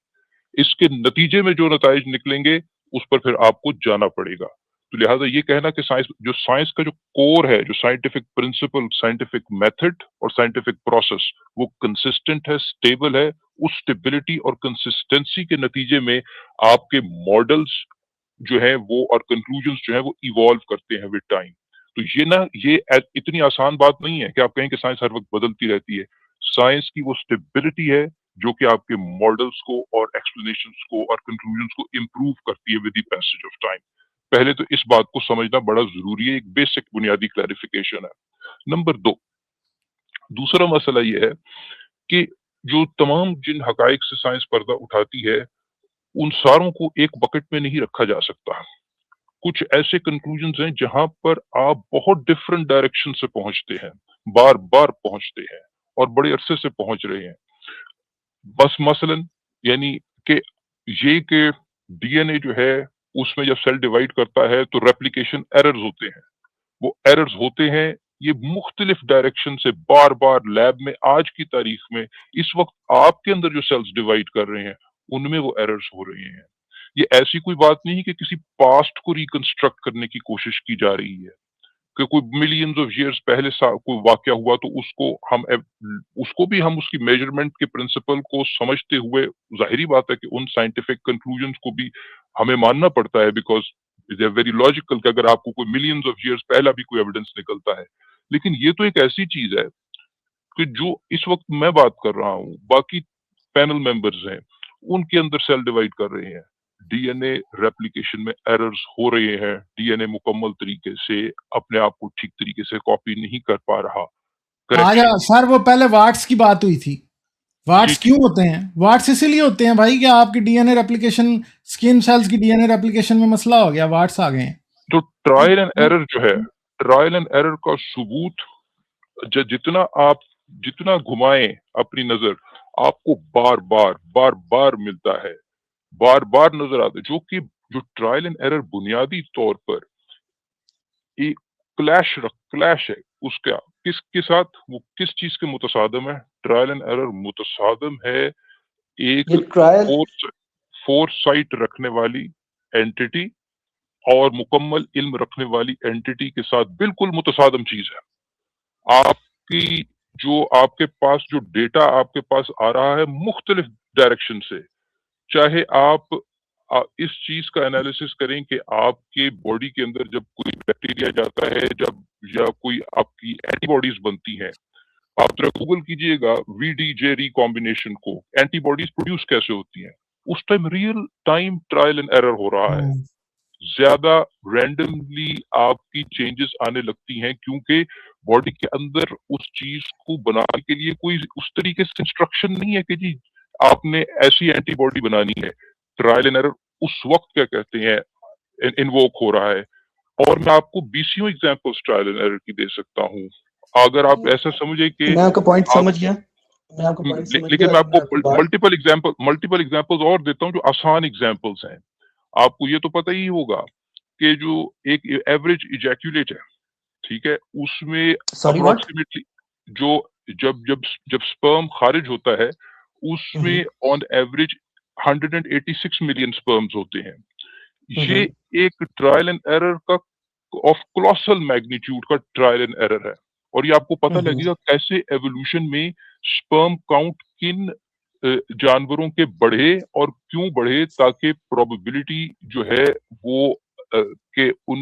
इसके नतीजे में जो नताइज निकलेंगे उस पर फिर आपको जाना पड़ेगा. तो लिहाजा ये कहना कि साइंस का जो कोर है, जो साइंटिफिक प्रिंसिपल, साइंटिफिक मेथड और साइंटिफिक प्रोसेस, वो कंसिस्टेंट है, स्टेबल है. उस स्टेबिलिटी और कंसिस्टेंसी के नतीजे में आपके मॉडल्स जो है वो और कंक्लूजन्स जो है वो इवॉल्व करते हैं विद टाइम. तो ये इतनी आसान बात नहीं है कि आप कहें कि साइंस हर वक्त बदलती रहती है. साइंस की वो स्टेबिलिटी है जो कि आपके मॉडल्स को और एक्सप्लेनेशंस को और कंक्लूजन्स को इम्प्रूव करती है with the passage of time. पहले तो इस बात को समझना बड़ा ज़रूरी है, एक बेसिक बुनियादी क्लैरिफ़िकेशन है। नंबर 2 दूसरा मसला ये है कि जो तमाम जिन हक़ाइक़ से साइंस पर्दा उठाती है, उन सारों को एक बकेट में नहीं रखा जा सकता। कुछ ऐसे कंक्लूजन्स हैं जहाँ पर आप बहुत डिफरेंट डायरेक्शन से पहुँचते हैं, बार-बार पहुँचते हैं और बड़े अरसे से पहुँच रहे हैं। बस मसलन यानी कि ये कि डीएनए जो है, उसमें जब सेल डिवाइड करता है तो रेप्लिकेशन एरर्स होते हैं। वो एरर्स होते हैं, ये मुख्तलिफ डायरेक्शन से बार-बार लैब में आज की तारीख में इस वक़्त आपके अंदर जो सेल्स डिवाइड कर रहे हैं, उनमें वो एरर्स हो रहे हैं। ये ऐसी कोई बात नहीं है कि किसी पास्ट को रिकंस्ट्रक्ट करने की कोशिश की जा रही है, कि कोई मिलियंस ऑफ ईयर्स पहले कोई वाक़या हुआ तो उसको भी हम उसकी मेजरमेंट के प्रिंसिपल को समझते हुए ज़ाहिरी बात है कि उन साइंटिफिक कंक्लूजन्स को भी हमें मानना पड़ता है because they are very logical कि अगर आपको कोई मिलियंस ऑफ ईयर्स पहला भी कोई एविडेंस निकलता है। लेकिन ये तो एक ऐसी चीज़ है कि जो इस वक़्त मैं बात कर रहा हूँ, बाकी पैनल मेंबर्स हैं, उनके अंदर सेल डिवाइड कर रहे हैं। डीएनए रेप्लिकेशन में एरर्स हो रहे हैं, डीएनए मुकम्मल तरीके से अपने आप को ठीक तरीके से कॉपी नहीं कर पा रहा। करेक्शन सर वो पहले वाट्स की बात हुई थी। वाट्स जी, क्यों होते हैं? वाट्स इसीलिए होते हैं भाई कि आपकी डीएनए रेप्लिकेशन, स्किन सेल्स की डीएनए रेप्लिकेशन में मसला हो गया, वाट्स आ गए हैं। तो ट्रायल एंड एरर जो है, ट्रायल एंड एरर का सबूत जितना घुमाएं अपनी नजर, आपको बार-बार मिलता है, बार-बार नजर आता है, जो ट्रायल एंड एरर बुनियादी तौर पर एक क्लैश है उसका किसके साथ, वो किस चीज के मुतसादम है? ट्रायल एंड एरर मुतसादम है एक ये ट्रायल फोरसाइट रखने वाली एंटिटी और मुकम्मल इल्म रखने वाली एंटिटी के साथ बिल्कुल मुतसादम चीज है। आपकी जो डेटा आपके पास आ रहा है मुख्तलिफ डायरेक्शन से, चाहे आप इस चीज का एनालिसिस करें कि आपके बॉडी के अंदर जब कोई बैक्टीरिया जाता है या कोई आपकी एंटीबॉडीज बनती हैं, आप जरा गूगल कीजिएगा वीडीजे रिकॉम्बिनेशन को, एंटीबॉडीज प्रोड्यूस कैसे होती हैं, उस time real time trial and error हो रहा है। ज्यादा रैंडमली आपकी चेंजेस आने लगती हैं क्योंकि बॉडी के अंदर उस चीज को बनाने के लिए कोई उस तरीके से इंस्ट्रक्शन नहीं है कि जी आपने ऐसी एंटीबॉडी बनानी है। ट्रायल एंड एरर उस वक्त क्या कहते हैं इन्वोक हो रहा है, और मैं आपको बीसियों एग्जांपल्स ट्रायल एंड एरर की दे सकता हूँ। अगर आप ऐसा समझे कि मैं आपका पॉइंट आप समझ गया, मैं आपका पॉइंट समझ लेकिन गया। मैं मैं आपको आपकी बात मल्टीपल एग्जांपल्स और देता हूँ जो आसान एग्जांपल्स हैं। आपको ये तो पता ही होगा कि जो एक एवरेज इजैक्यूलेट है, ठीक है, उसमें सॉरी व्हाट? अप्रोक्सीमेटली जो जब जब जब स्पर्म खारिज होता है उसमें ऑन एवरेज 186 मिलियन स्पर्म्स होते हैं। ये एक ट्रायल एंड एरर का ऑफ कोलोसल मैग्नीट्यूड का ट्रायल एंड एरर है, और ये आपको पता लगेगा कैसे एवोल्यूशन में स्पर्म काउंट किन जानवरों के बढ़े और क्यों बढ़े, ताकि प्रोबेबिलिटी जो है वो के उन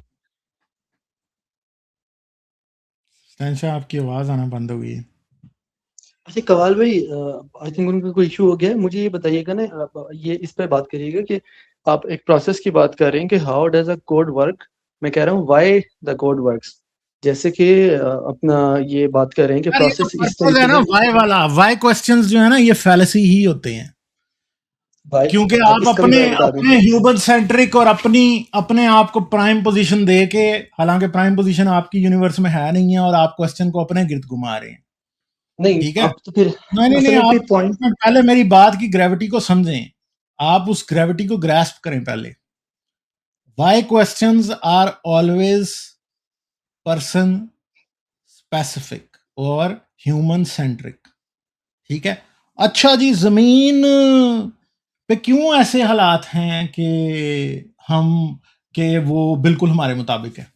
टेंशन, आपकी आवाज आना बंद हो गई है। अच्छा कवाल भाई, आई थिंक उनका कोई इशू हो गया है। मुझे ये बताइएगा ना, आप ये इस पे बात करिएगा कि आप एक प्रोसेस की बात कर रहे हैं कि how does a code work. मैं कह रहा हूँ व्हाई द कोड वर्क्स। जैसे कि अपना ये बात कर रहे हैं कि यार ये जो प्रोसेस इस पर्पस है तरीके ना, से वाई वाला, वाई क्वेश्चंस जो है ना, ये फैलेसी ही होते हैं, भाई, क्योंकि आप आप इसका भी अपने वाई बता अपने दीजिए। ह्यूमन सेंट्रिक और अपने आप को प्राइम पोजीशन दे के, हालांकि प्राइम पोजीशन आपकी यूनिवर्स में है नहीं है, और आप क्वेश्चन को अपने गिर्द घुमा रहे हैं। नहीं, ठीक है, आप तो फिर नहीं, असल में फिर आप पॉइंट पहले मेरी बात की ग्रेविटी को समझें, आप उस ग्रेविटी को ग्रास्प करें पहले। Why questions are always person specific और ह्यूमन सेंट्रिक। ठीक है, अच्छा जी, जमीन पे क्यों ऐसे हालात हैं कि वो बिल्कुल हमारे मुताबिक है?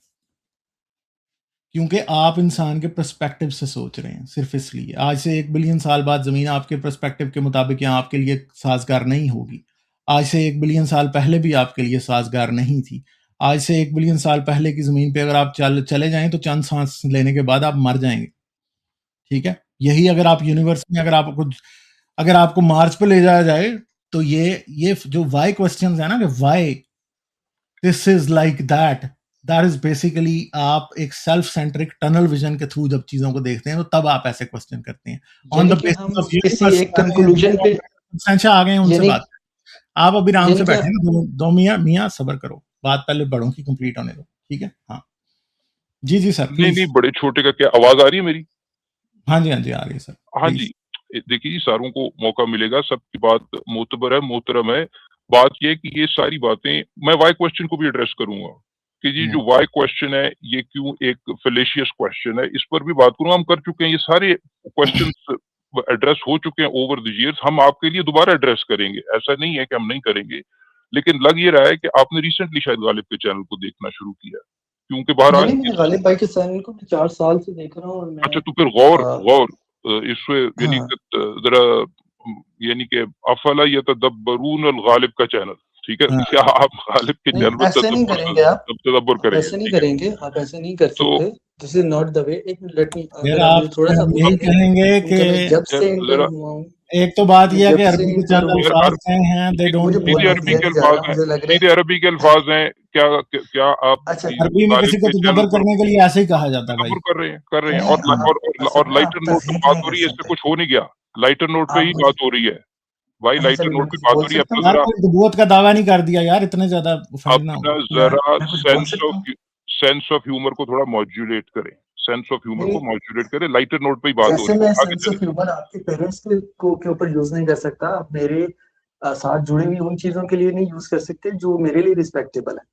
क्योंकि आप इंसान के पर्सपेक्टिव से सोच रहे हैं, सिर्फ इसलिए। आज से 1 बिलियन साल बाद ज़मीन आपके पर्सपेक्टिव के मुताबिक यहाँ आपके लिए साजगार नहीं होगी। आज से 1 बिलियन साल पहले भी आपके लिए साजगार नहीं थी। आज से 1 बिलियन साल पहले की ज़मीन पे अगर आप चले जाएं तो चंद सांस लेने के बाद आप मर जाएंगे। ठीक है, यही अगर आप यूनिवर्स में अगर आपको मार्च पे ले जाया जाए तो ये जो वाई क्वेश्चंस है ना, कि why this is like that is basically आप एक सेल्फ सेंट्रिक टनल विजन के थ्रू जब चीजों को देखते हैं तो तब आप ऐसे क्वेश्चन करते हैं ऑन यानी द कि बेसिस हम ऑफ किसी यूनिवर्स। एक कंक्लूजन पे, शहंशाह आ गए हैं, उनसे यानी बात आप अभी आराम से यानी बैठे कि हैं, दो मियाँ सब्र करो, बात पहले बड़ों की कंप्लीट होने दो, ठीक है? हाँ जी जी सर नहीं प्लीज। नहीं, बड़े छोटे का क्या, आवाज आ रही है मेरी? हाँ जी आ रही है सर हाँ प्लीज। जी, देखिए जी, सारों को मौका मिलेगा, सबकी बात मोतबर है, मोहतरम है। बात ये है कि ये सारी बातें, मैं वाई क्वेश्चन को भी एड्रेस करूंगा कि जी जो वाई क्वेश्चन है ये क्यों एक फेलेशियस क्वेश्चन है, इस पर भी बात करूंगा। हम कर चुके हैं, ये सारे क्वेश्चंस एड्रेस हो चुके हैं ओवर द इयर्स, हम आपके लिए दोबारा एड्रेस करेंगे, ऐसा नहीं है कि हम नहीं करेंगे। लेकिन लग ये रहा है कि आपने रिसेंटली शायद गालिब के चैनल को देखना शुरू किया, क्योंकि बहरहाल नहीं, मैंने गालिब भाई के चैनल को 4 साल से देख रहा हूँ और अच्छा, मैं तो फिर गौर अ, गौर इससे यानी हाँ, कि जरा यानी कि अफला यतदब्बरून अल गालिब का चैनल, ठीक है? हाँ क्या आप गालिब के नहीं चैनल पर ऐसे नहीं करेंगे आप तदब्बर करेंगे, ऐसे नहीं ठीक है? करेंगे, आप ऐसे नहीं कर तो सकते। This is not the way. एक मिनट, लेट मी, फिर अगर आप मुझे आप थोड़ा सा हम यही बोलेंगे, कहेंगे कि क्योंकि मैं जब से इंटर जरा हुआ हूँ, एक तो बात मैं यह है कि जब से अरबी के इंटर चंद हुआ यार अल्फाज हैं हैं दे डोंट मुझे सीधे बोलना अरबी दिया के नहीं जा अल्फाज रहा, हैं, मुझे लग रहा है। सीधे अरबी के अल्फाज हैं। क्या क्या आप अच्छा, अरबी में गालिब किसी को के चैनल तदब्बर पर करने के लिए ऐसे ही कहा जाता है भाई। तदब्बर कर रहे हैं नहीं आप और असल में आप लाइटर नोट पे तस्दीक बात नहीं हो कर रही है, इससे सकते। कुछ हो नहीं गया। लाइटर नोट पे आप ही मुझे, बात हो रही है भाई, अच्छा लाइटर चलो मैं नोट पे कुछ बात बोल हो रही है। सकता हूँ? यार कोई नबूवत का दावा नहीं कर दिया यार, इतने ज्यादा ऑफेंड ना हो। अपना जरा मैं कुछ बोल सेंस सकता हूँ? ऑफ ह्यूमर को थोड़ा मॉड्यूलेट करें, सेंस ऑफ ह्यूमर नहीं, को मॉड्यूलेट करें। लाइटर नोट पे ही बात हो जैसे रही मैं है, आगे सेंस चलें। ऑफ ह्यूमर आपके पेरेंट्स के ऊपर यूज नहीं कर सकता, आप मेरे साथ जुड़ी हुई उन चीजों के लिए नहीं यूज कर सकते जो मेरे लिए रिस्पेक्टेबल है।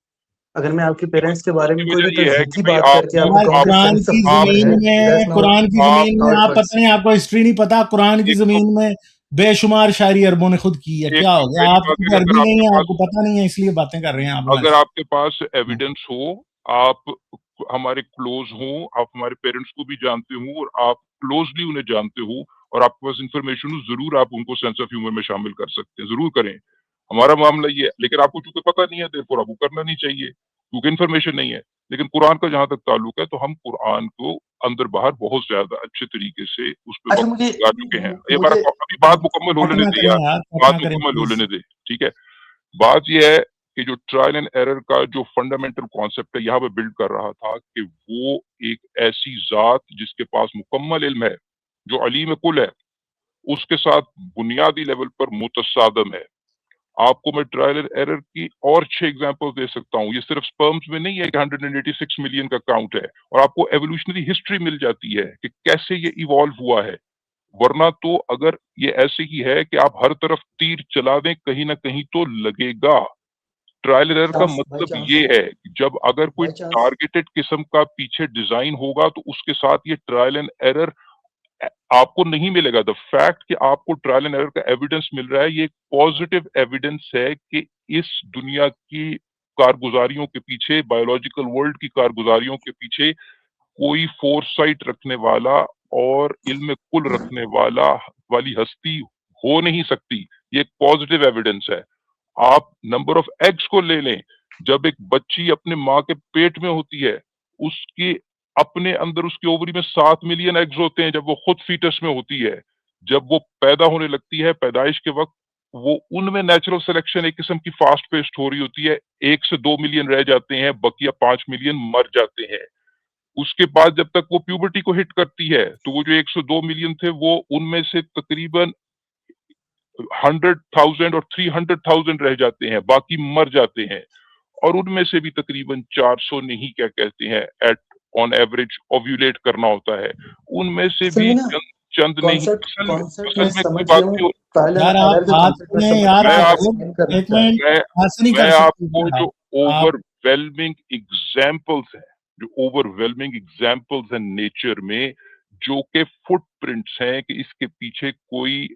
अगर मैं आपके पेरेंट्स के बारे में उसकी कोई भी वजह ये है कि तजदीकी भाई बात करके आपको यार कहूँ कि कुरान सेंस की ऑफ ह्यूमर है, जमीन दैट्स में नॉट आप वर्ड्स। पता नहीं, आपको हिस्ट्री नहीं पता, कुरान की एक तो जमीन में बेशुमार शायरी अरबों ने खुद की है, एक क्या तो हो गया? पहली बात आपको है तो कि अरबी नहीं है, आपको पता नहीं है, इसलिए बातें कर रहे हैं आप लोग अगर ऐसे। आपके पास एविडेंस हो, आप हमारे क्लोज हो, आप हमारे पेरेंट्स को भी जानते हो और आप क्लोजली उन्हें जानते हो और आपके पास इंफॉर्मेशन हो, जरूर आप उनको सेंस ऑफ ह्यूमर में शामिल कर सकते हैं, जरूर करें। हमारा मामला ये है, लेकिन आपको चूंकि पता नहीं है देरफॉर आपको करना नहीं चाहिए, क्योंकि इन्फॉर्मेशन नहीं है। लेकिन कुरान का जहां तक ताल्लुक है, तो हम कुरान को अंदर बाहर बहुत ज्यादा अच्छे तरीके से उस पर अच्छा, वक्त मुझे लगा चुके हैं। ये मुझे अभी बात मुकम्मल हो लेने पटना दे करें यार, यार, बात पटना करें मुकम्मल हो प्लीज। लेने दे, ठीक है? बात ये है कि जो ट्रायल एंड एरर का जो फंडामेंटल कॉन्सेप्ट है, यहाँ पे बिल्ड कर रहा था कि वो एक ऐसी ज़ात जिसके पास मुकम्मल इल्म है, जो अलीम कुल है, उसके साथ बुनियादी लेवल पर मुतसादम है। आपको मैं ट्रायल एंड एरर की और 6 एग्ज़ाम्पल्स दे सकता हूँ। ये सिर्फ स्पर्म्स में नहीं है कि 186 मिलियन का काउंट है, और आपको एवोल्यूशनरी हिस्ट्री मिल जाती है कि कैसे ये इवॉल्व हुआ है। वरना तो अगर ये ऐसे ही है कि आप हर तरफ तीर चला दें, कहीं न कहीं तो लगेगा। ट्रायल एरर का चांस, बाय मतलब चांस, ये है कि जब अगर कोई बाय चांस। टारगेटेड किस्म का पीछे डिजाइन होगा, तो उसके साथ ये ट्रायल एंड एरर आपको नहीं मिलेगा। द फैक्ट कि आपको ट्रायल एंड एरर का एविडेंस मिल रहा है, ये एक पॉजिटिव एविडेंस है कि इस दुनिया की कारगुजारियों के पीछे, बायोलॉजिकल वर्ल्ड की कारगुजारियों के पीछे कोई फोरसाइट रखने वाला और इल्म कुल रखने वाली हस्ती हो नहीं सकती। ये एक पॉजिटिव एविडेंस है। आप नंबर ऑफ एग्स को ले लें, जब एक बच्ची अपने माँ के पेट में होती है, उसकी अपने अंदर उसकी ओवरी में 7 मिलियन एग्स होते हैं जब वो खुद फीटस में होती है। जब वो पैदा होने लगती है, पैदाइश के वक़्त, वो उनमें नेचुरल सिलेक्शन एक किस्म की फास्ट पेस्ट हो रही होती है। 1 से 2 मिलियन रह जाते हैं, बकिया 5 मिलियन मर जाते हैं। उसके बाद जब तक वो प्यूबर्टी को हिट करती है, तो वो जो 102 मिलियन थे, वो उनमें से तकरीबन 100,000 और 300,000 रह जाते हैं, बाकी मर जाते हैं। और उनमें से भी तकरीबन 400 ने ही क्या कहते हैं एट ऑन एवरेज ओव्यूलेट करना होता है। उनमें से असल भी में ना चंद चंद ने ही कॉन्सेप्ट कॉन्सेप्ट मैं असल में कोई समझ बात गया हूँ, नहीं हो। ट्रायल एंड यार आप एरर के बात कॉन्सेप्ट में में समझ यार गया, मैं मैं आप आपको एक्सप्लेन करना एक चाह रहा हूँ। मिनट मैं ऐसे नहीं मैं कर सकते आपको यार जो आप ओवरवेलमिंग एग्जाम्पल्स हैं, जो ओवरवेलमिंग एग्जाम्पल्स हैं नेचर में, जो कि फुटप्रिंट्स हैं कि इसके पीछे कोई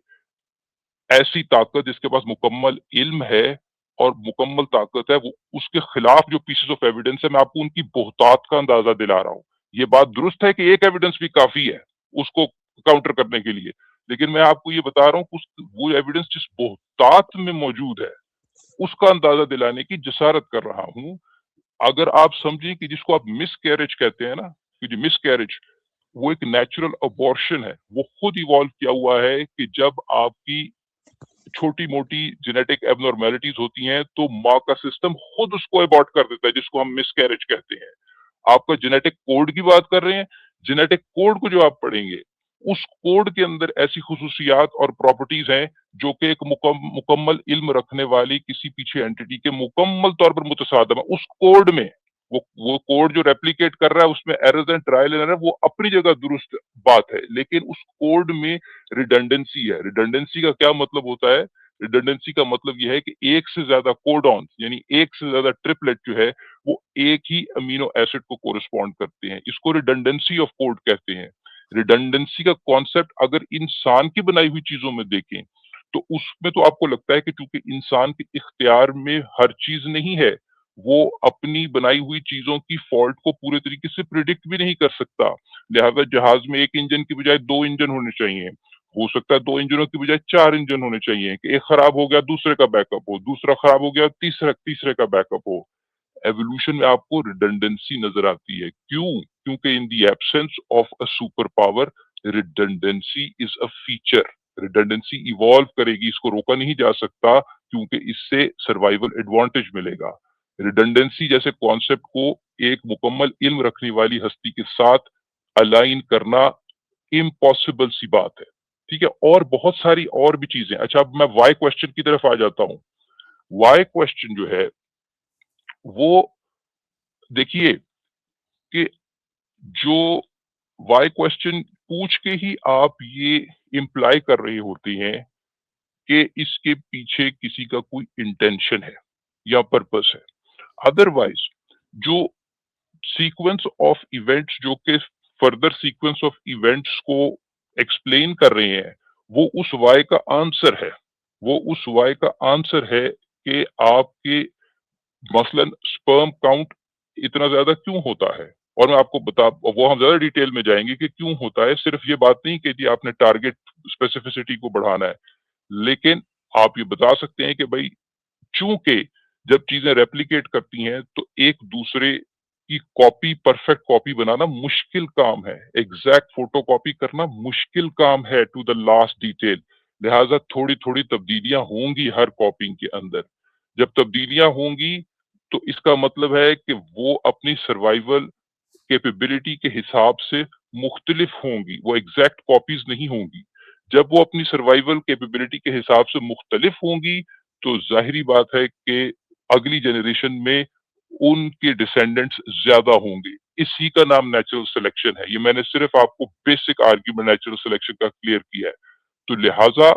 ऐसी ताकत जिसके पास मुकम्मल इल्म है और मुकम्मल ताकत है, वो उसके खिलाफ जो पीसेस ऑफ एविडेंस है, मैं आपको उनकी बोहतात का अंदाजा दिला रहा हूँ। ये बात दुरुस्त है कि एक एविडेंस भी काफी है उसको काउंटर करने के लिए, लेकिन मैं आपको ये बता रहा हूँ वो एविडेंस जिस बोहतात में मौजूद है, उसका अंदाजा दिलाने की जसारत कर रहा हूँ। अगर आप समझें कि जिसको आप मिसकैरेज कहते हैं ना, कि जो मिसकैरेज वो एक नेचुरल अबॉर्शन है, वो खुद इवॉल्व किया हुआ है कि जब आपकी छोटी मोटी जेनेटिक एबनॉर्मेलिटीज होती हैं तो माँ का सिस्टम खुद उसको अबॉर्ट कर देता है, जिसको हम मिसकैरेज कहते हैं। आपका जेनेटिक कोड की बात कर रहे हैं, जेनेटिक कोड को जो आप पढ़ेंगे उस कोड के अंदर ऐसी खुसूसियात और प्रॉपर्टीज हैं जो कि एक मुकम्मल इल्म रखने वाली किसी पीछे एंटिटी के मुकम्मल तौर पर मुतसादम है। उस कोड में वो कोड जो रेप्लिकेट कर रहा है उसमें errors and trial and error वो अपनी जगह दुरुस्त बात है, लेकिन उस कोड में रिडंडेंसी है। रिडंडेंसी का क्या मतलब होता है? रिडंडेंसी का मतलब यह है कि एक से ज्यादा कोडॉन यानी एक से ज्यादा ट्रिपलेट जो है वो एक ही अमीनो एसिड को कोरिस्पॉन्ड करते हैं। इसको रिडंडेंसी ऑफ कोड कहते हैं। रिडंडेंसी का कॉन्सेप्ट अगर इंसान की बनाई हुई चीजों में देखें तो उसमें तो आपको लगता है कि चूंकि इंसान के इख्तियार में हर चीज नहीं है, वो अपनी बनाई हुई चीजों की फॉल्ट को पूरे तरीके से प्रिडिक्ट भी नहीं कर सकता। लिहाजा जहाज में एक इंजन की बजाय 2 इंजन होने चाहिए। हो सकता है 2 इंजनों की बजाय 4 इंजन होने चाहिए कि एक खराब हो गया दूसरे का बैकअप हो, दूसरा खराब हो गया तीसरे का बैकअप हो। एवोल्यूशन में आपको रिडंडेंसी नजर आती है। क्यों? क्योंकि in the absence of a super power redundancy is a feature. Redundancy evolve करेगी, इसको रोका नहीं जा सकता क्योंकि इससे सर्वाइवल एडवांटेज मिलेगा। रिडंडेंसी जैसे कॉन्सेप्ट को एक मुकम्मल इल्म रखने वाली हस्ती के साथ अलाइन करना इम्पॉसिबल सी बात है। ठीक है, और बहुत सारी और भी चीजें। अच्छा, अब मैं वाई क्वेश्चन की तरफ आ जाता हूं। वाई क्वेश्चन जो है वो देखिए कि जो वाई क्वेश्चन पूछ के ही आप ये इम्प्लाई कर रहे होते हैं कि इसके पीछे किसी का कोई इंटेंशन है या पर्पस है। अदरवाइज जो सीक्वेंस ऑफ इवेंट्स जो कि फर्दर सीक्वेंस ऑफ इवेंट्स को एक्सप्लेन कर रहे हैं वो उस वाई का आंसर है। वो उस वाई का आंसर है कि आपके मसलन स्पर्म काउंट इतना ज्यादा क्यों होता है, और मैं आपको वो हम ज्यादा डिटेल में जाएंगे कि क्यों होता है। सिर्फ ये बात नहीं कि जी आपने टारगेट स्पेसिफिसिटी को बढ़ाना है, लेकिन आप ये बता सकते हैं कि भाई चूंकि जब चीजें रेप्लिकेट करती हैं तो एक दूसरे की कॉपी, परफेक्ट कॉपी बनाना मुश्किल काम है। एग्जैक्ट फोटो कॉपी करना मुश्किल काम है टू द लास्ट डिटेल। लिहाजा थोड़ी थोड़ी तब्दीलियां होंगी हर कॉपी के अंदर। जब तब्दीलियां होंगी तो इसका मतलब है कि वो अपनी सर्वाइवल कैपेबिलिटी के हिसाब से मुख्तलिफ होंगी, वो एग्जैक्ट कॉपीज नहीं होंगी। जब वो अपनी सर्वाइवल कैपेबिलिटी के हिसाब से मुख्तलिफ होंगी तो जाहिरी बात है कि अगली जनरेशन में उनके डिसेंडेंट्स ज्यादा होंगे। इसी का नाम नेचुरल सिलेक्शन है। ये मैंने सिर्फ आपको बेसिक आर्ग्यूमेंट नेचुरल सिलेक्शन का क्लियर किया है। तो लिहाजा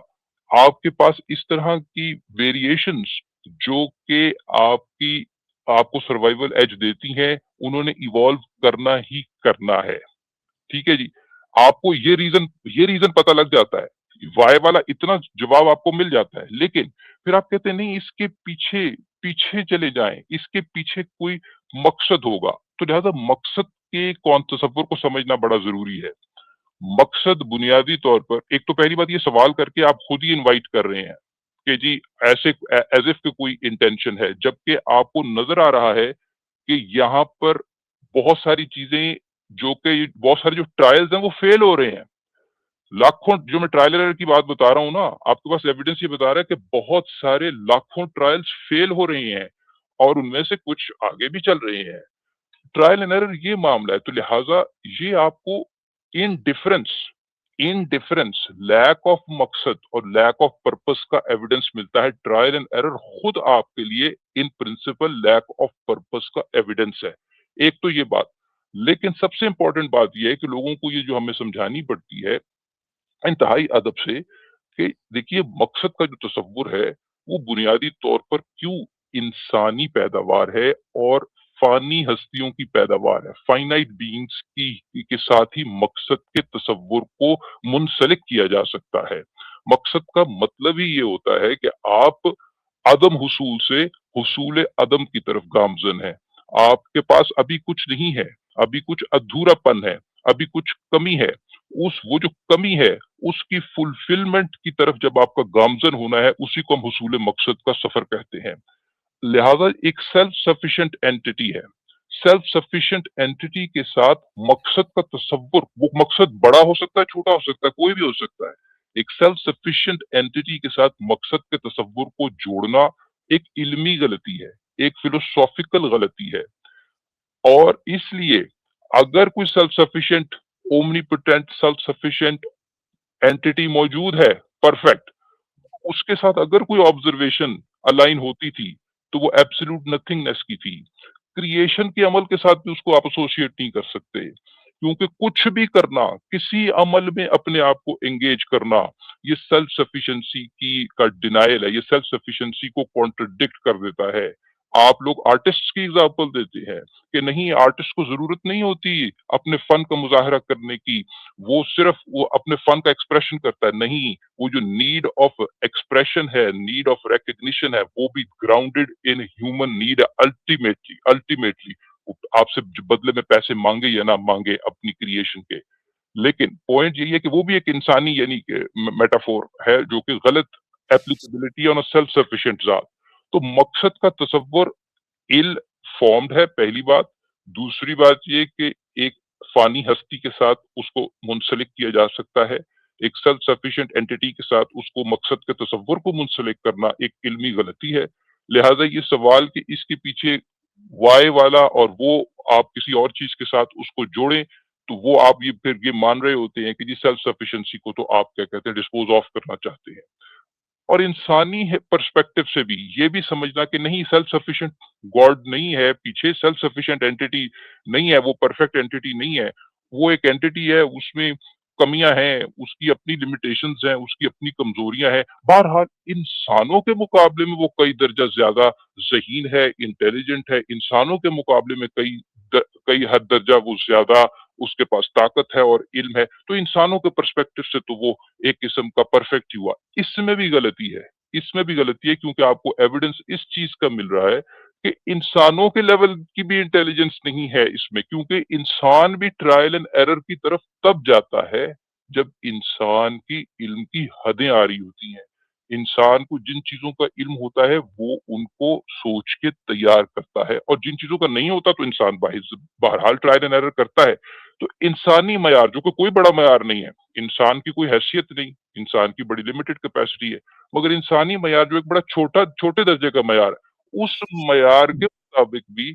आपके पास इस तरह की वेरिएशंस जो कि आपकी आपको सर्वाइवल एज देती हैं, उन्होंने इवॉल्व करना ही करना है। ठीक है जी, आपको ये रीजन पता लग जाता है, वाई वाला इतना जवाब आपको मिल जाता है, लेकिन फिर आप कहते हैं नहीं इसके पीछे पीछे चले जाएं, इसके पीछे कोई मकसद होगा। तो लिहाजा मकसद के कौन तसव्वुर को समझना बड़ा जरूरी है। मकसद बुनियादी तौर पर, एक तो पहली बात ये सवाल करके आप खुद ही इनवाइट कर रहे हैं कि जी ऐसे एज इफ कोई इंटेंशन है, जबकि आपको नजर आ रहा है कि यहाँ पर बहुत सारी चीजें जो कि बहुत सारे जो ट्रायल्स हैं वो फेल हो रहे हैं। लाखों, जो मैं ट्रायल एरर की बात बता रहा हूँ ना, आपके पास एविडेंस ये बता रहा है कि बहुत सारे लाखों ट्रायल्स फेल हो रहे हैं और उनमें से कुछ आगे भी चल रहे हैं। ट्रायल एंड एरर ये मामला है। तो लिहाजा ये आपको इनडिफरेंस, लैक ऑफ मकसद और लैक ऑफ पर्पस का एविडेंस मिलता है। ट्रायल एंड एरर खुद आपके लिए in principle lack of purpose का एविडेंस है। एक तो ये बात, लेकिन सबसे इंपॉर्टेंट बात यह है कि लोगों को ये जो हमें समझानी पड़ती है इंतहाई अदब से कि देखिए मकसद का जो तसव्वुर है वो बुनियादी तौर पर क्यों इंसानी पैदावार है और फानी हस्तियों की पैदावार है। फाइनाइट बीइंग्स की के साथ ही मकसद के तसव्वुर को मुंसलिक किया जा सकता है। मकसद का मतलब ही ये होता है कि आप अदम हुसूल से हुसूल अदम की तरफ गामजन है। आपके पास अभी कुछ नहीं है, अभी कुछ अधूरापन है, अभी कुछ कमी है। उस वो जो कमी है उसकी फुलफिलमेंट की तरफ जब आपका गामजन होना है, उसी को हम हुसूल मकसद का सफर कहते हैं। लिहाजा एक सेल्फ सफिशिएंट एंटिटी है। सेल्फ सफिशिएंट एंटिटी के साथ मकसद का तसव्वुर, वो मकसद बड़ा हो सकता है, छोटा हो सकता है, कोई भी हो सकता है, एक सेल्फ सफिशिएंट एंटिटी के साथ मकसद के तसव्वुर को जोड़ना एक इल्मी गलती है, एक फिलोसॉफिकल गलती है। और इसलिए अगर कोई self sufficient, omnipotent self sufficient entity मौजूद है, परफेक्ट, उसके साथ अगर कोई ऑब्जर्वेशन अलाइन होती थी, तो वो एब्सोल्यूट नथिंगनेस की थी। क्रिएशन के अमल के साथ भी उसको आप एसोसिएट नहीं कर सकते, क्योंकि कुछ भी करना, किसी अमल में अपने आप को एंगेज करना, ये सेल्फ सफिशिएंसी की का डिनायल है, ये सेल्फ सफिशिएंसी को कॉन्ट्रडिक्ट कर देता है। आप लोग आर्टिस्ट्स की एग्जांपल देते हैं कि नहीं, आर्टिस्ट को जरूरत नहीं होती अपने फन का मुजाहरा करने की, वो सिर्फ वो अपने फन का एक्सप्रेशन करता है। नहीं, वो जो नीड ऑफ एक्सप्रेशन है, नीड ऑफ रिकग्निशन है, वो भी ग्राउंडेड इन ह्यूमन नीड है। अल्टीमेटली अल्टीमेटली आपसे बदले में पैसे मांगे या ना मांगे अपनी क्रिएशन के, लेकिन पॉइंट यही है कि वो भी एक इंसानी यानी कि मेटाफोर है जो कि गलत applicability on a self sufficient जात। तो मकसद का तसव्वुर इल फॉर्म्ड है, पहली बात। दूसरी बात ये कि एक फानी हस्ती के साथ उसको मुंसलिक किया जा सकता है। एक सेल्फ सफिशिएंट एंटिटी के साथ उसको मकसद के तसव्वुर को मुंसलिक करना एक इल्मी गलती है। लिहाजा ये सवाल कि इसके पीछे वाई वाला और वो आप किसी और चीज के साथ उसको जोड़ें, तो वो आप ये फिर ये मान रहे होते हैं कि जी सेल्फ सफिशिएंसी को तो आप क्या कहते हैं डिस्पोज ऑफ करना चाहते हैं। और इंसानी पर्सपेक्टिव से भी ये भी समझना कि नहीं, सेल्फ सफिशिएंट गॉड नहीं है पीछे, सेल्फ सफिशिएंट एंटिटी नहीं है, वो परफेक्ट एंटिटी नहीं है, वो एक एंटिटी है, उसमें कमियां हैं, उसकी अपनी लिमिटेशंस हैं, उसकी अपनी कमजोरियां हैं। बहरहाल इंसानों के मुकाबले में वो कई दर्जा ज्यादा ज़हीन है, इंटेलिजेंट है, इंसानों के मुकाबले में कई हद दर्जा वो ज्यादा उसके पास ताकत है और इल्म है। तो इंसानों के पर्सपेक्टिव से तो वो एक किस्म का परफेक्ट ही हुआ। इसमें भी गलती है, इसमें भी गलती है, क्योंकि आपको एविडेंस इस चीज का मिल रहा है कि इंसानों के लेवल की भी इंटेलिजेंस नहीं है इसमें, क्योंकि इंसान भी ट्रायल एंड एरर की तरफ तब जाता है जब इंसान की इल्म की हदें आ रही होती हैं। इंसान को जिन चीजों का इल्म होता है वो उनको सोच के तैयार करता है, और जिन चीजों का नहीं होता तो इंसान बहरहाल ट्रायल एंड एरर करता है। तो इंसानी मयार, जो कि कोई बड़ा मयार नहीं है, इंसान की कोई हैसियत नहीं, इंसान की बड़ी लिमिटेड कैपेसिटी है, मगर इंसानी मयार जो एक बड़ा छोटे दर्जे का मयार है, उस मयार के मुताबिक भी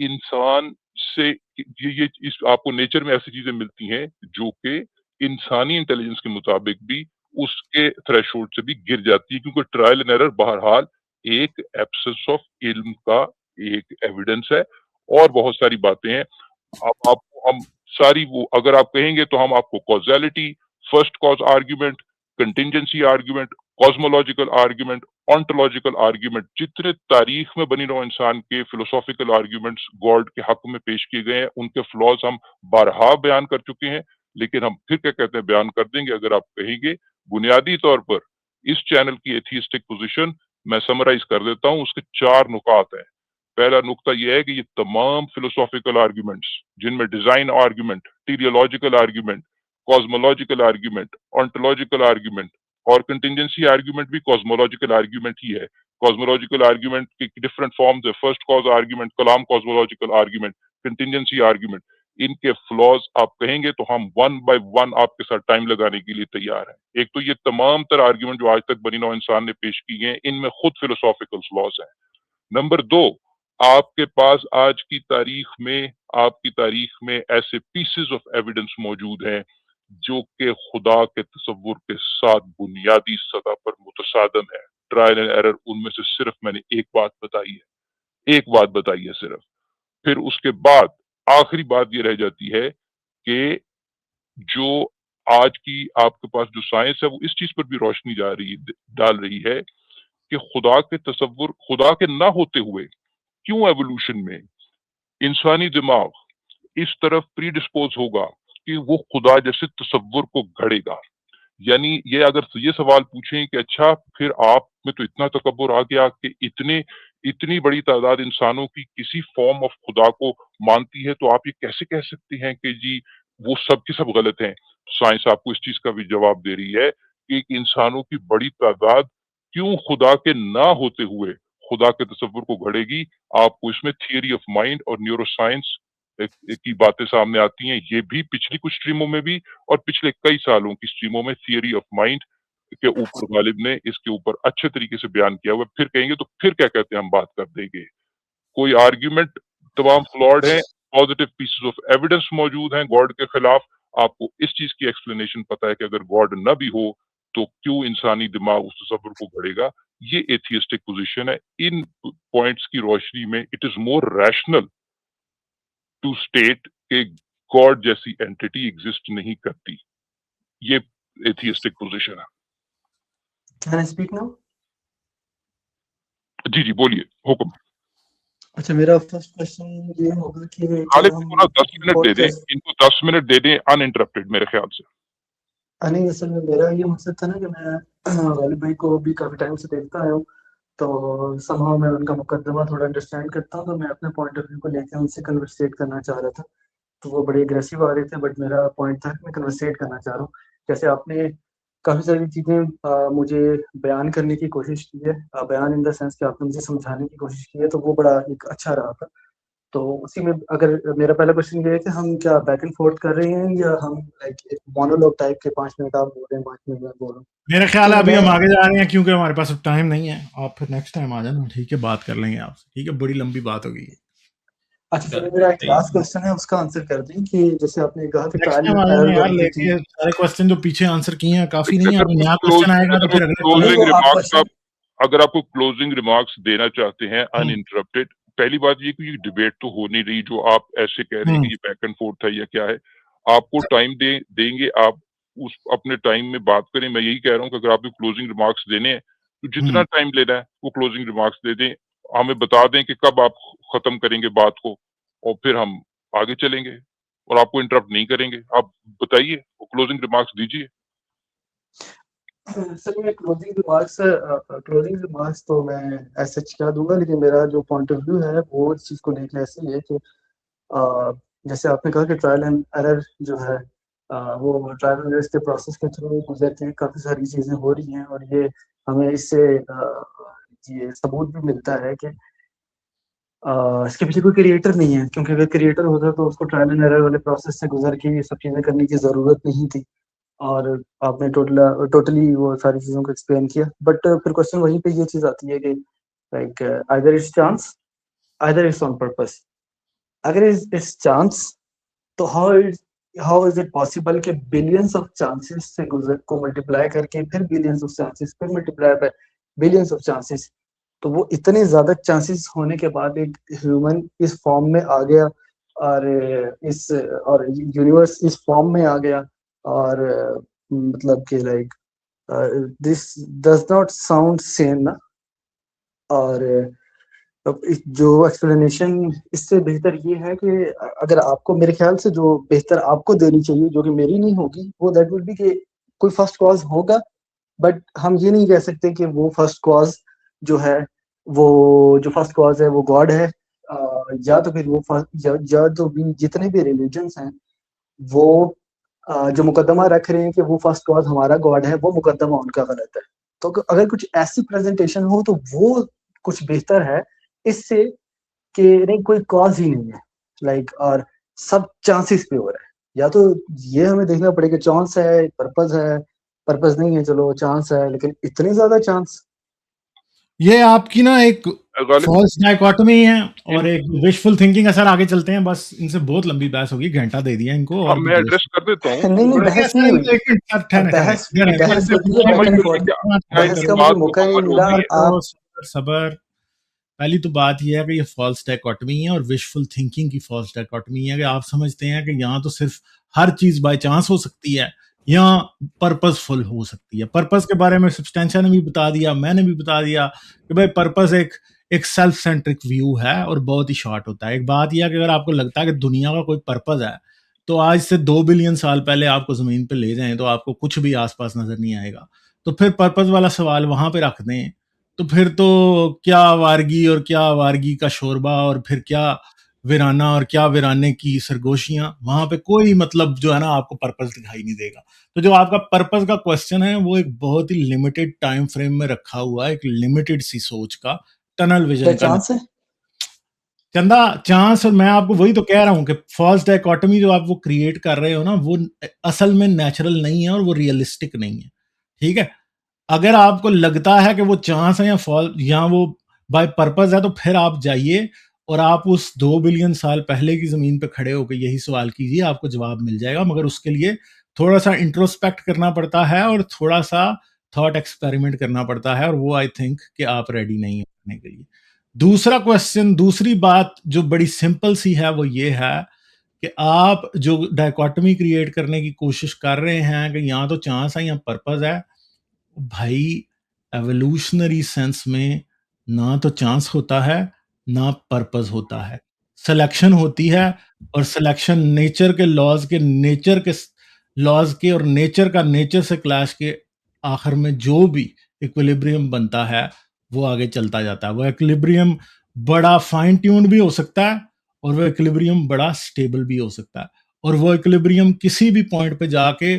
इंसान से ये इस आपको नेचर में ऐसी चीजें मिलती हैं जो कि इंसानी इंटेलिजेंस के मुताबिक भी उसके थ्रेशोल्ड से भी गिर जाती है, क्योंकि ट्रायल एंड एरर बहरहाल एक एब्सेंस ऑफ इल्म का एक एविडेंस है। और बहुत सारी बातें हैं। अब आपको हम सारी वो अगर आप कहेंगे तो हम आपको causality, first cause argument, contingency argument, cosmological argument, ontological argument, जितने तारीख में बनी नौ इंसान के फिलोसॉफिकल आर्ग्यूमेंट्स गॉड के हक में पेश किए गए हैं, उनके फ्लॉज हम बारहा बयान कर चुके हैं। लेकिन हम फिर क्या कहते हैं, बयान कर देंगे अगर आप कहेंगे। बुनियादी तौर पर इस चैनल की एथियस्टिक पोजीशन मैं समराइज कर देता हूं, उसके 4 नुकात हैं। पहला नुक्ता यह है कि ये तमाम फिलोसॉफिकल आर्ग्यूमेंट्स, जिनमें design argument, teleological argument, cosmological argument, ontological argument और कंटिंजेंसी आर्ग्यूमेंट भी कॉस्मोलॉजिकल आर्ग्यूमेंट ही है। कॉस्मोलॉजिकल आर्ग्यूमेंट की डिफरेंट फॉर्म्स है, फर्स्ट कॉज आर्ग्यूमेंट, कलाम कॉस्मोलॉजिकल आर्ग्यूमेंट, कंटिंजेंसी आर्ग्यूमेंट। इनके फ्लॉज आप कहेंगे तो हम वन बाय वन आपके साथ टाइम लगाने के लिए तैयार हैं। एक तो ये तमाम तर आर्ग्यूमेंट जो आज तक बनी नौ इंसान ने पेश किए हैं, इनमें खुद फिलोसॉफिकल फ्लॉज हैं। नंबर 2, आपके पास आपकी तारीख में ऐसे पीसेस ऑफ एविडेंस मौजूद हैं जो कि खुदा के तसव्वुर के साथ बुनियादी सतह पर मुतसादम है। ट्रायल एंड एरर उनमें से सिर्फ मैंने एक बात बताई है सिर्फ। फिर उसके बाद आखिरी बात ये रह जाती है कि जो आज की आपके पास जो साइंस है वो इस चीज पर भी रोशनी डाल रही है कि खुदा के ना होते हुए क्यों एवोल्यूशन में इंसानी दिमाग इस तरफ प्रीडिस्पोज होगा कि वो खुदा जैसे तसव्वुर को गढ़ेगा। यानी ये अगर ये सवाल पूछें कि अच्छा फिर आप में तो इतना तकब्बुर आ गया कि इतनी बड़ी तादाद इंसानों की किसी फॉर्म ऑफ खुदा को मानती है, तो आप ये कैसे कह सकते हैं कि जी वो सब के सब गलत हैं? साइंस आपको इस चीज का भी जवाब दे रही है कि इंसानों की बड़ी तादाद क्यों खुदा के ना होते हुए खुदा के तसव्वुर को गढ़ेगी। आपको इसमें थियरी ऑफ माइंड और न्यूरोसाइंस की बातें सामने आती हैं। ये भी पिछली कुछ स्ट्रीमों में भी और पिछले कई सालों की स्ट्रीमों में थियरी ऑफ माइंड के ऊपर गालिब ने इसके ऊपर अच्छे तरीके से बयान किया हुआ है। फिर कहेंगे तो फिर क्या कहते हैं हम बात कर देंगे। कोई आर्ग्यूमेंट तमाम फ्लॉड है, पॉजिटिव पीसेस ऑफ एविडेंस मौजूद हैं गॉड के खिलाफ। आपको इस चीज की एक्सप्लेनेशन पता है कि अगर गॉड न भी हो तो क्यों इंसानी दिमाग उस तसव्वुर को गढ़ेगा। ये एथियस्टिक पोजीशन है। इन पॉइंट्स की रोशनी में it is more rational to state कि गॉड जैसी एंटिटी एग्जिस्ट नहीं करती। ये एथियस्टिक पोजीशन है। Can I speak now? जी जी बोलिए, हुक्म। अच्छा, मेरा फर्स्ट क्वेश्चन ये होगा कि गालिब को ना 10 मिनट दे दें, इनको 10 मिनट दे दें अनइंटरप्टेड मेरे ख्याल से। नहीं, असल में मेरा ये मकसद था ना कि मैं गालिब भाई को भी काफ़ी टाइम से देखता आया हूँ, तो समहाउ मैं उनका मुकद्दमा थोड़ा अंडरस्टैंड करता हूँ, तो मैं अपने पॉइंट ऑफ व्यू को लेकर उनसे कन्वर्सेट करना चाह रहा था। तो वो बड़े एग्रेसिव आ रहे थे, बट मेरा पॉइंट था कि मैं कन्वर्सेट करना चाह रहा हूँ। जैसे आपने काफ़ी सारी चीज़ें मुझे बयान करने की कोशिश की है, बयान इन द सेंस कि आपने मुझे समझाने की कोशिश की है, तो वो बड़ा एक अच्छा रहा था। तो उसी में अगर मेरा पहला क्वेश्चन ये है कि हम क्या बैक एंड फोर्थ कर रहे हैं या हम लाइक एक मोनोलॉग टाइप के 5 मिनट आप बोल रहे हैं 5 मिनट मैं बोल रहा हूँ। मेरा ख्याल तो है अभी मैं हम आगे जा रहे हैं क्योंकि हमारे पास अब टाइम नहीं है। आप फिर नेक्स्ट टाइम आ जाना, ठीक है, बात कर लेंगे आपसे। ठीक है, बड़ी लंबी बात होगी। अच्छा, चलो मेरा एक लास्ट क्वेश्चन है, उसका आंसर कर दें कि जैसे आपने कहा कि नेक्स्ट ट्रायल टाइम आ एंड जाना एरर यार, वाली जो लेके चीज़। सारे क्वेश्चन जो पीछे आंसर किए हैं काफी नहीं है। अगर अभी वो नया क्वेश्चन आएगा तो फिर अगले क्लोजिंग नहीं, वो आप रिमार्क्स क्वेश्चन अगर आपको क्लोजिंग रिमार्क्स देना चाहते हैं अनइंटरप्टेड, पहली बात ये कि ये डिबेट तो हो नहीं रही जो आप ऐसे कह रहे हैं कि ये बैक एंड फोर्थ है या क्या है। आपको टाइम देंगे, आप उस अपने टाइम में बात करें। मैं यही कह रहा हूँ कि अगर आपको क्लोजिंग रिमार्क्स देने हैं तो जितना टाइम लेना है वो क्लोजिंग रिमार्क्स दे दें, हमें बता दें कि कब आप खत्म करेंगे बात को, और फिर हम आगे चलेंगे और आपको इंटरप्ट नहीं करेंगे। आप बताइए, वो क्लोजिंग रिमार्क्स दीजिए। सर मैं क्लोजिंग रिमार्क्स तो मैं ऐसे क्या दूंगा, लेकिन मेरा जो पॉइंट ऑफ व्यू है वो इस चीज़ को देखना ऐसे ही है कि जैसे आपने कहा कि ट्रायल एंड एरर जो है वो ट्रायल एंड एरर के प्रोसेस के थ्रू गुजरते हैं, काफ़ी सारी चीज़ें हो रही हैं, और ये हमें इससे ये सबूत भी मिलता है कि इसके पीछे कोई क्रिएटर नहीं है, क्योंकि अगर क्रिएटर होता तो उसको ट्रायल एंड एरर वाले प्रोसेस से गुजर के ये सब चीज़ें करने की ज़रूरत नहीं थी। और आपने टोटली वो सारी चीज़ों को एक्सप्लेन किया, बट फिर क्वेश्चन वहीं पे ये चीज़ आती है कि like either it's chance, either it's on purpose. अगर इट्स चांस, तो हाउ इज इट पॉसिबल कि बिलियंस ऑफ चांसेस से गुजर को मल्टीप्लाई करके फिर बिलियंस ऑफ चांसेस, फिर multiply by billions of chances, तो वो इतने ज्यादा चांसेस होने के बाद एक ह्यूमन इस फॉर्म में आ गया, और और यूनिवर्स इस फॉर्म में आ गया, और मतलब कि like this does not sound same ना। और अब जो एक्सप्लेनेशन इससे बेहतर ये है कि अगर आपको, मेरे ख्याल से जो बेहतर आपको देनी चाहिए, जो कि मेरी नहीं होगी, वो दैट वुड बी कि कोई फर्स्ट कॉज होगा, बट हम ये नहीं कह सकते कि वो फर्स्ट कॉज जो है, वो जो फर्स्ट कॉज है वो गॉड है, या तो फिर वो या तो भी जितने भी रिलीजन्स हैं वो जो मुकदमा रख रहे हैं कि वो फर्स्ट कॉज हमारा गॉड है, वो मुकदमा उनका गलत है। तो अगर कुछ ऐसी प्रेजेंटेशन हो तो वो कुछ बेहतर है इससे कि नहीं कोई कॉज ही नहीं है लाइक, और सब चांसेस पे हो रहा है। या तो ये हमें देखना पड़ेगा चांस है, पर्पस नहीं है, चलो चांस है, लेकिन इतने ज्यादा चांस। ये आपकी ना एक गालिब फॉल्स डायकोटमी है और एक विशफुल थिंकिंग है। सर आगे चलते हैं, बस इनसे बहुत लंबी बहस होगी, घंटा दे दिया इनको। हाँ, और मैं एड्रेस कर देता हूँ। नहीं बहस नहीं हुई, बहस होती है बैक एंड फोर्थ, बहस का मुझे मौका नहीं मिला। और आप सबर, पहली तो बात यह है कि ये फॉल्स डायकोटमी है और विशफुल थिंकिंग की फॉल्स डायकोटमी है कि आप समझते हैं कि यहाँ तो सिर्फ हर चीज बाय चांस हो सकती है या पर्पसफुल हो सकती है। पर्पस के बारे में सब्सटेंशिया ने भी बता दिया, मैंने भी बता दिया कि भाई पर्पस एक सेल्फ सेंट्रिक व्यू है और बहुत ही शॉर्ट होता है। एक बात यह है कि अगर आपको लगता है कि दुनिया का कोई पर्पस है तो आज से 2 बिलियन साल पहले आपको जमीन पे ले जाएं तो आपको कुछ भी आसपास नजर नहीं आएगा। तो फिर पर्पस वाला सवाल वहां पे रख दें तो फिर तो क्या वारगी और क्या वारगी का शोरबा और फिर क्या वीराना और क्या वीराने की सरगोशियां, वहां पे कोई मतलब जो है ना आपको पर्पस दिखाई नहीं देगा। तो जो आपका पर्पस का क्वेश्चन है वो एक बहुत ही लिमिटेड टाइम फ्रेम में रखा हुआ है, एक लिमिटेड सी सोच का, टनल विजन का चांस है चंदा चांस। और मैं आपको वही तो कह रहा हूं कि फॉल्स डायकोटमी जो आप वो क्रिएट कर रहे हो ना वो असल में नेचुरल नहीं है और वो रियलिस्टिक नहीं है। ठीक है, अगर आपको लगता है कि वो चांस है या फॉल या वो बाय पर्पस है, तो फिर आप जाइए और आप उस 2 बिलियन साल पहले की ज़मीन पे खड़े होकर यही सवाल कीजिए, आपको जवाब मिल जाएगा। मगर उसके लिए थोड़ा-सा इंट्रोस्पेक्ट करना पड़ता है और थोड़ा-सा थॉट एक्सपेरिमेंट करना पड़ता है, और वो आई थिंक कि आप रेडी नहीं हैं करने के लिए। दूसरा क्वेश्चन, दूसरी बात जो बड़ी सिंपल सी है, वो ये है कि आप जो डायकोटमी क्रिएट करने की कोशिश कर रहे हैं कि या तो चांस है या पर्पस है, भाई एवोल्यूशनरी सेंस में ना तो चांस होता है ना पर्पस होता है, सिलेक्शन होती है। और सिलेक्शन नेचर के लॉज के और नेचर का नेचर से क्लैश के आखिर में जो भी इक्विलिब्रियम बनता है वो आगे चलता जाता है। वो इक्विलिब्रियम बड़ा फाइन ट्यून्ड भी हो सकता है और वो इक्विलिब्रियम बड़ा स्टेबल भी हो सकता है, और वो इक्विलिब्रियम किसी भी पॉइंट पे जाके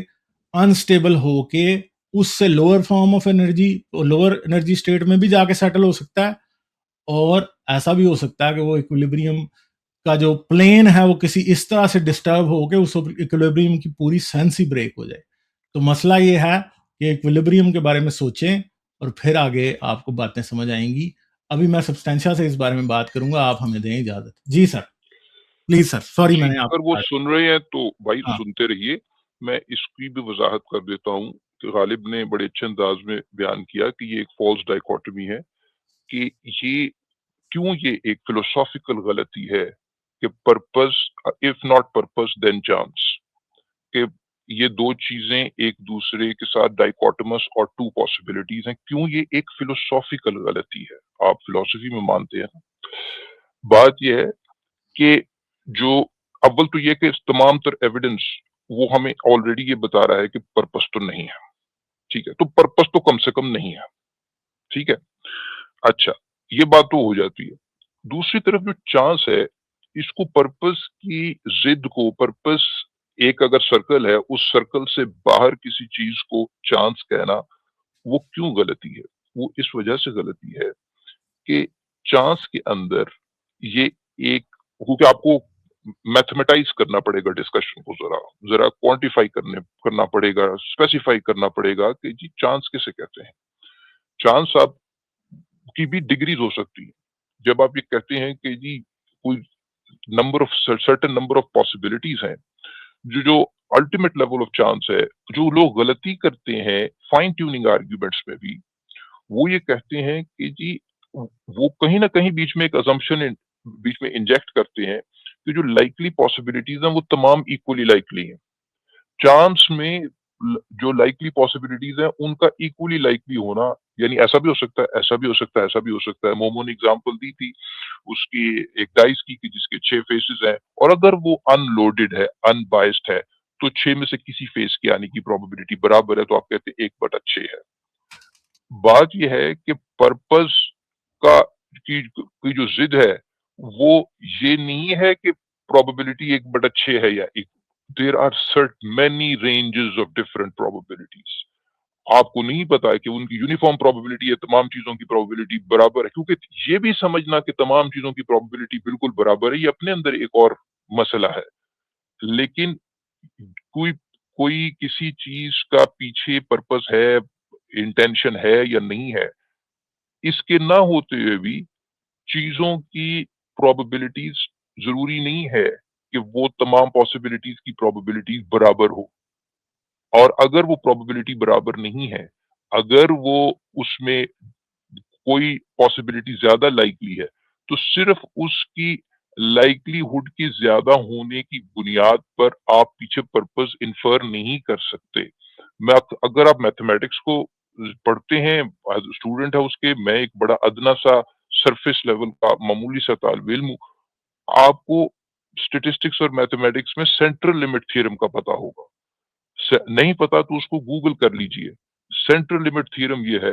अनस्टेबल होके उससे lower form of energy, lower energy state में भी जाके सेटल हो सकता है। और ऐसा भी हो सकता है कि वो इक्विलिब्रियम का जो प्लेन है वो किसी इस तरह से डिस्टर्ब हो के उस इक्विलिब्रियम की पूरी सेंस ही ब्रेक हो जाए। तो मसला ये है कि इक्विलिब्रियम के बारे में सोचें और फिर आगे आपको बातें समझ आएंगी। अभी मैं सब्सटेंशिया से इस बारे में बात करूंगा, आप हमें दें इजाजत। जी सर, प्लीज सर, सॉरी जी, मैंने अगर आपको वो सुन रहे हैं तो भाई हाँ सुनते रहिए। मैं इसकी भी वजाहत कर देता हूँ कि गालिब ने बड़े अच्छे अंदाज में बयान किया कि ये एक फॉल्स डाइकोटमी है, कि ये क्यों ये एक फिलोसॉफिकल गलती है कि purpose, if not purpose then chance, कि ये दो चीजें एक दूसरे के साथ डाइकोटमस और टू पॉसिबिलिटीज हैं। क्यों ये एक फिलोसॉफिकल गलती है? आप फिलोसफी में मानते हैं ना? बात यह है कि जो अव्वल तो ये कि तमाम तर एविडेंस वो हमें ऑलरेडी ये बता रहा है कि पर्पस तो नहीं है, ठीक है? तो पर्पस तो कम से कम नहीं है, ठीक है? अच्छा, ये बात तो हो जाती है। दूसरी तरफ जो चांस है, इसको पर्पस की जिद को, पर्पस एक अगर सर्कल है, उस सर्कल से बाहर किसी चीज को चांस कहना, वो क्यों गलती है? वो इस वजह से गलती है कि चांस के अंदर ये एक, क्योंकि आपको मैथमेटाइज करना पड़ेगा डिस्कशन को, जरा जरा क्वांटिफाई करना पड़ेगा, स्पेसिफाई करना पड़ेगा कि जी चांस किसे कहते हैं। चांस आप की भी डिग्रीज हो सकती है। जब आप ये कहते हैं कि जी कोई number of certain number of possibilities हैं, जो जो अल्टीमेट लेवल ऑफ चांस है, जो लोग गलती करते हैं फाइन ट्यूनिंग आर्ग्यूमेंट्स में भी, वो ये कहते हैं कि जी वो कहीं ना कहीं बीच में एक अजम्पशन बीच में इंजेक्ट करते हैं कि जो लाइकली पॉसिबिलिटीज हैं वो तमाम इक्वली लाइकली हैं। चांस में जो लाइकली पॉसिबिलिटीज हैं उनका इक्वली लाइकली होना, यानी ऐसा भी हो सकता है, ऐसा भी हो सकता है, ऐसा भी हो सकता है। मोमो ने एग्जांपल दी थी उसकी एक डाइस की कि जिसके 6 फेसेस हैं, और अगर वो अनलोडेड है, अनबायस्ड है, तो 6 में से किसी फेस के आने की प्रोबेबिलिटी बराबर है, तो आप कहते हैं 1/6 है। बात यह है कि पर्पस का की जो जिद है वो ये नहीं है कि प्रोबेबिलिटी 1/6 है या एक, there are many ranges of different probabilities. आपको नहीं पता है कि उनकी यूनिफॉर्म प्रोबेबिलिटी है, तमाम चीजों की प्रोबेबिलिटी बराबर है, क्योंकि ये भी समझना कि तमाम चीजों की प्रोबेबिलिटी बिल्कुल बराबर है, ये अपने अंदर एक और मसला है। लेकिन कोई कोई किसी चीज का पीछे पर्पस है, इंटेंशन है या नहीं है, इसके ना होते हुए भी चीजों की प्रोबेबिलिटीज जरूरी नहीं है कि वो तमाम पॉसिबिलिटीज की प्रोबेबिलिटीज बराबर हो। और अगर वो प्रोबेबिलिटी बराबर नहीं है, अगर वो उसमें कोई पॉसिबिलिटी ज्यादा लाइकली है, तो सिर्फ उसकी लाइकलीहुड की ज्यादा होने की बुनियाद पर आप पीछे पर्पस इन्फर नहीं कर सकते। अगर आप मैथमेटिक्स को पढ़ते हैं, स्टूडेंट है उसके, मैं एक बड़ा अदना सा सरफेस लेवल का मामूली सा तालिब इल्म हूं, आपको स्टेटिस्टिक्स और मैथमेटिक्स में सेंट्रल लिमिट थ्योरम का पता होगा। नहीं पता तो उसको गूगल कर लीजिए। सेंट्रल लिमिट थ्योरम ये है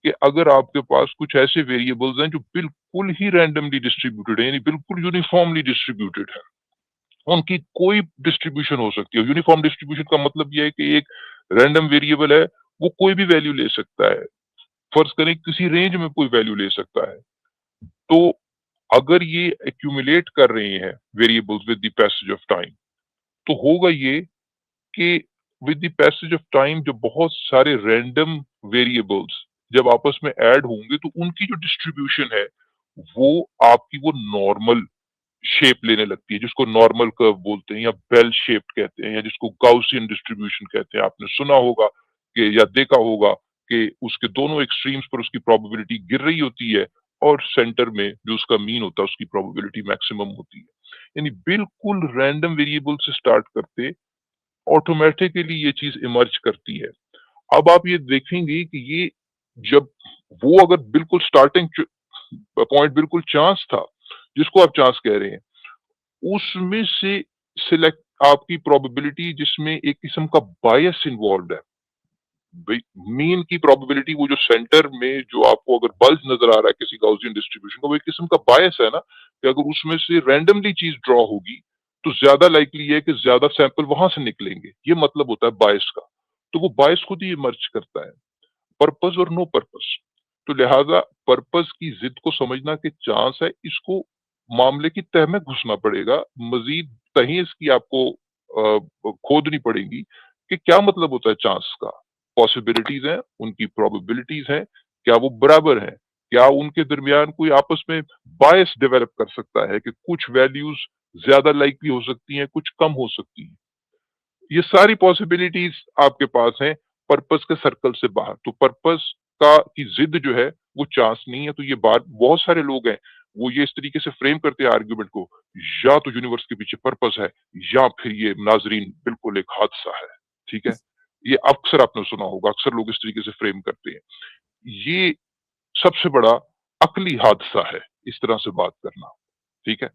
कि अगर आपके पास कुछ ऐसे वेरिएबल्स हैं जो बिल्कुल ही रैंडमली डिस्ट्रीब्यूटेड है, यानी बिल्कुल यूनिफॉर्मली डिस्ट्रीब्यूटेड है, उनकी कोई डिस्ट्रीब्यूशन हो सकती है। यूनिफॉर्म डिस्ट्रीब्यूशन का मतलब यह है कि एक रैंडम वेरिएबल है, वो कोई भी वैल्यू ले सकता है। फर्ज करें किसी रेंज में कोई वैल्यू ले सकता है। तो अगर ये एक्यूमुलेट कर रहे हैं variables with the passage of time, तो होगा ये कि with the passage of time जो बहुत सारे रैंडम वेरिएबल्स जब आपस में ऐड होंगे तो उनकी जो डिस्ट्रीब्यूशन है वो आपकी वो नॉर्मल शेप लेने लगती है, जिसको नॉर्मल कर्व बोलते हैं या बेल शेप्ड कहते हैं या जिसको गाउसियन डिस्ट्रीब्यूशन कहते हैं। आपने सुना होगा कि या देखा होगा कि उसके दोनों एक्सट्रीम्स पर उसकी प्रोबेबिलिटी गिर रही होती है और सेंटर में जो उसका मीन होता है उसकी प्रोबेबिलिटी मैक्सिमम होती है। यानी बिल्कुल रैंडम वेरिएबल से स्टार्ट करते ऑटोमेटिकली ये चीज इमर्ज करती है। अब आप ये देखेंगे कि ये जब वो अगर बिल्कुल स्टार्टिंग पॉइंट बिल्कुल चांस था, जिसको आप चांस कह रहे हैं, उसमें से सिलेक्ट आपकी प्रोबेबिलिटी जिसमें एक किस्म का बायस इन्वॉल्व है। मीन की प्रोबेबिलिटी वो जो सेंटर में जो आपको अगर बल्ज नजर आ रहा है किसी गाउसियन डिस्ट्रीब्यूशन का, वो एक किस्म का बायस है ना, कि अगर उसमें से रैंडमली चीज ड्रॉ होगी तो ज्यादा लाइकली है कि ज्यादा सैंपल वहां से निकलेंगे। ये मतलब होता है बायस का। तो वो बायस खुद ही इमर्ज करता है, पर्पस और नो पर्पस। तो लिहाजा पर्पस की जिद को समझना कि चांस है, इसको मामले की तह में घुसना पड़ेगा, मजीद तहें इसकी आपको खोदनी पड़ेगी कि क्या मतलब होता है चांस का। पॉसिबिलिटीज हैं, उनकी प्रोबेबिलिटीज हैं, क्या वो बराबर हैं, क्या उनके दरमियान कोई आपस में बायस डेवलप कर सकता है कि कुछ वैल्यूज ज्यादा लाइकली हो सकती हैं, कुछ कम हो सकती हैं। ये सारी पॉसिबिलिटीज आपके पास हैं पर्पस के सर्कल से बाहर। तो पर्पस का की जिद जो है वो चांस नहीं है। तो ये बात बहुत सारे लोग हैं वो ये इस तरीके से फ्रेम करते हैं आर्ग्यूमेंट को, या तो यूनिवर्स के पीछे पर्पस है या फिर ये नाजरीन बिल्कुल एक हादसा है। ठीक है, ये अक्सर आपने सुना होगा, अक्सर लोग इस तरीके से फ्रेम करते हैं। ये सबसे बड़ा अकली हादसा है इस तरह से बात करना। ठीक है,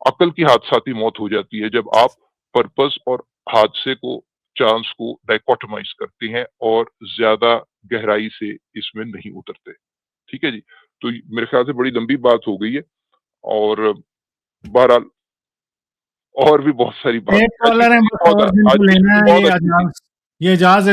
अकल की हादसाती मौत हो जाती है जब आप पर्पस और हादसे को, चांस को डाइकोटमाइज करते हैं और ज्यादा गहराई से इसमें नहीं उतरते। ठीक है जी, तो मेरे ख्याल से बड़ी लंबी बात हो गई है और बहरहाल और भी बहुत सारी बात एक कॉलर है, बस और जिनको आज लेना है, बहुत ये अच्छी थी। एजाज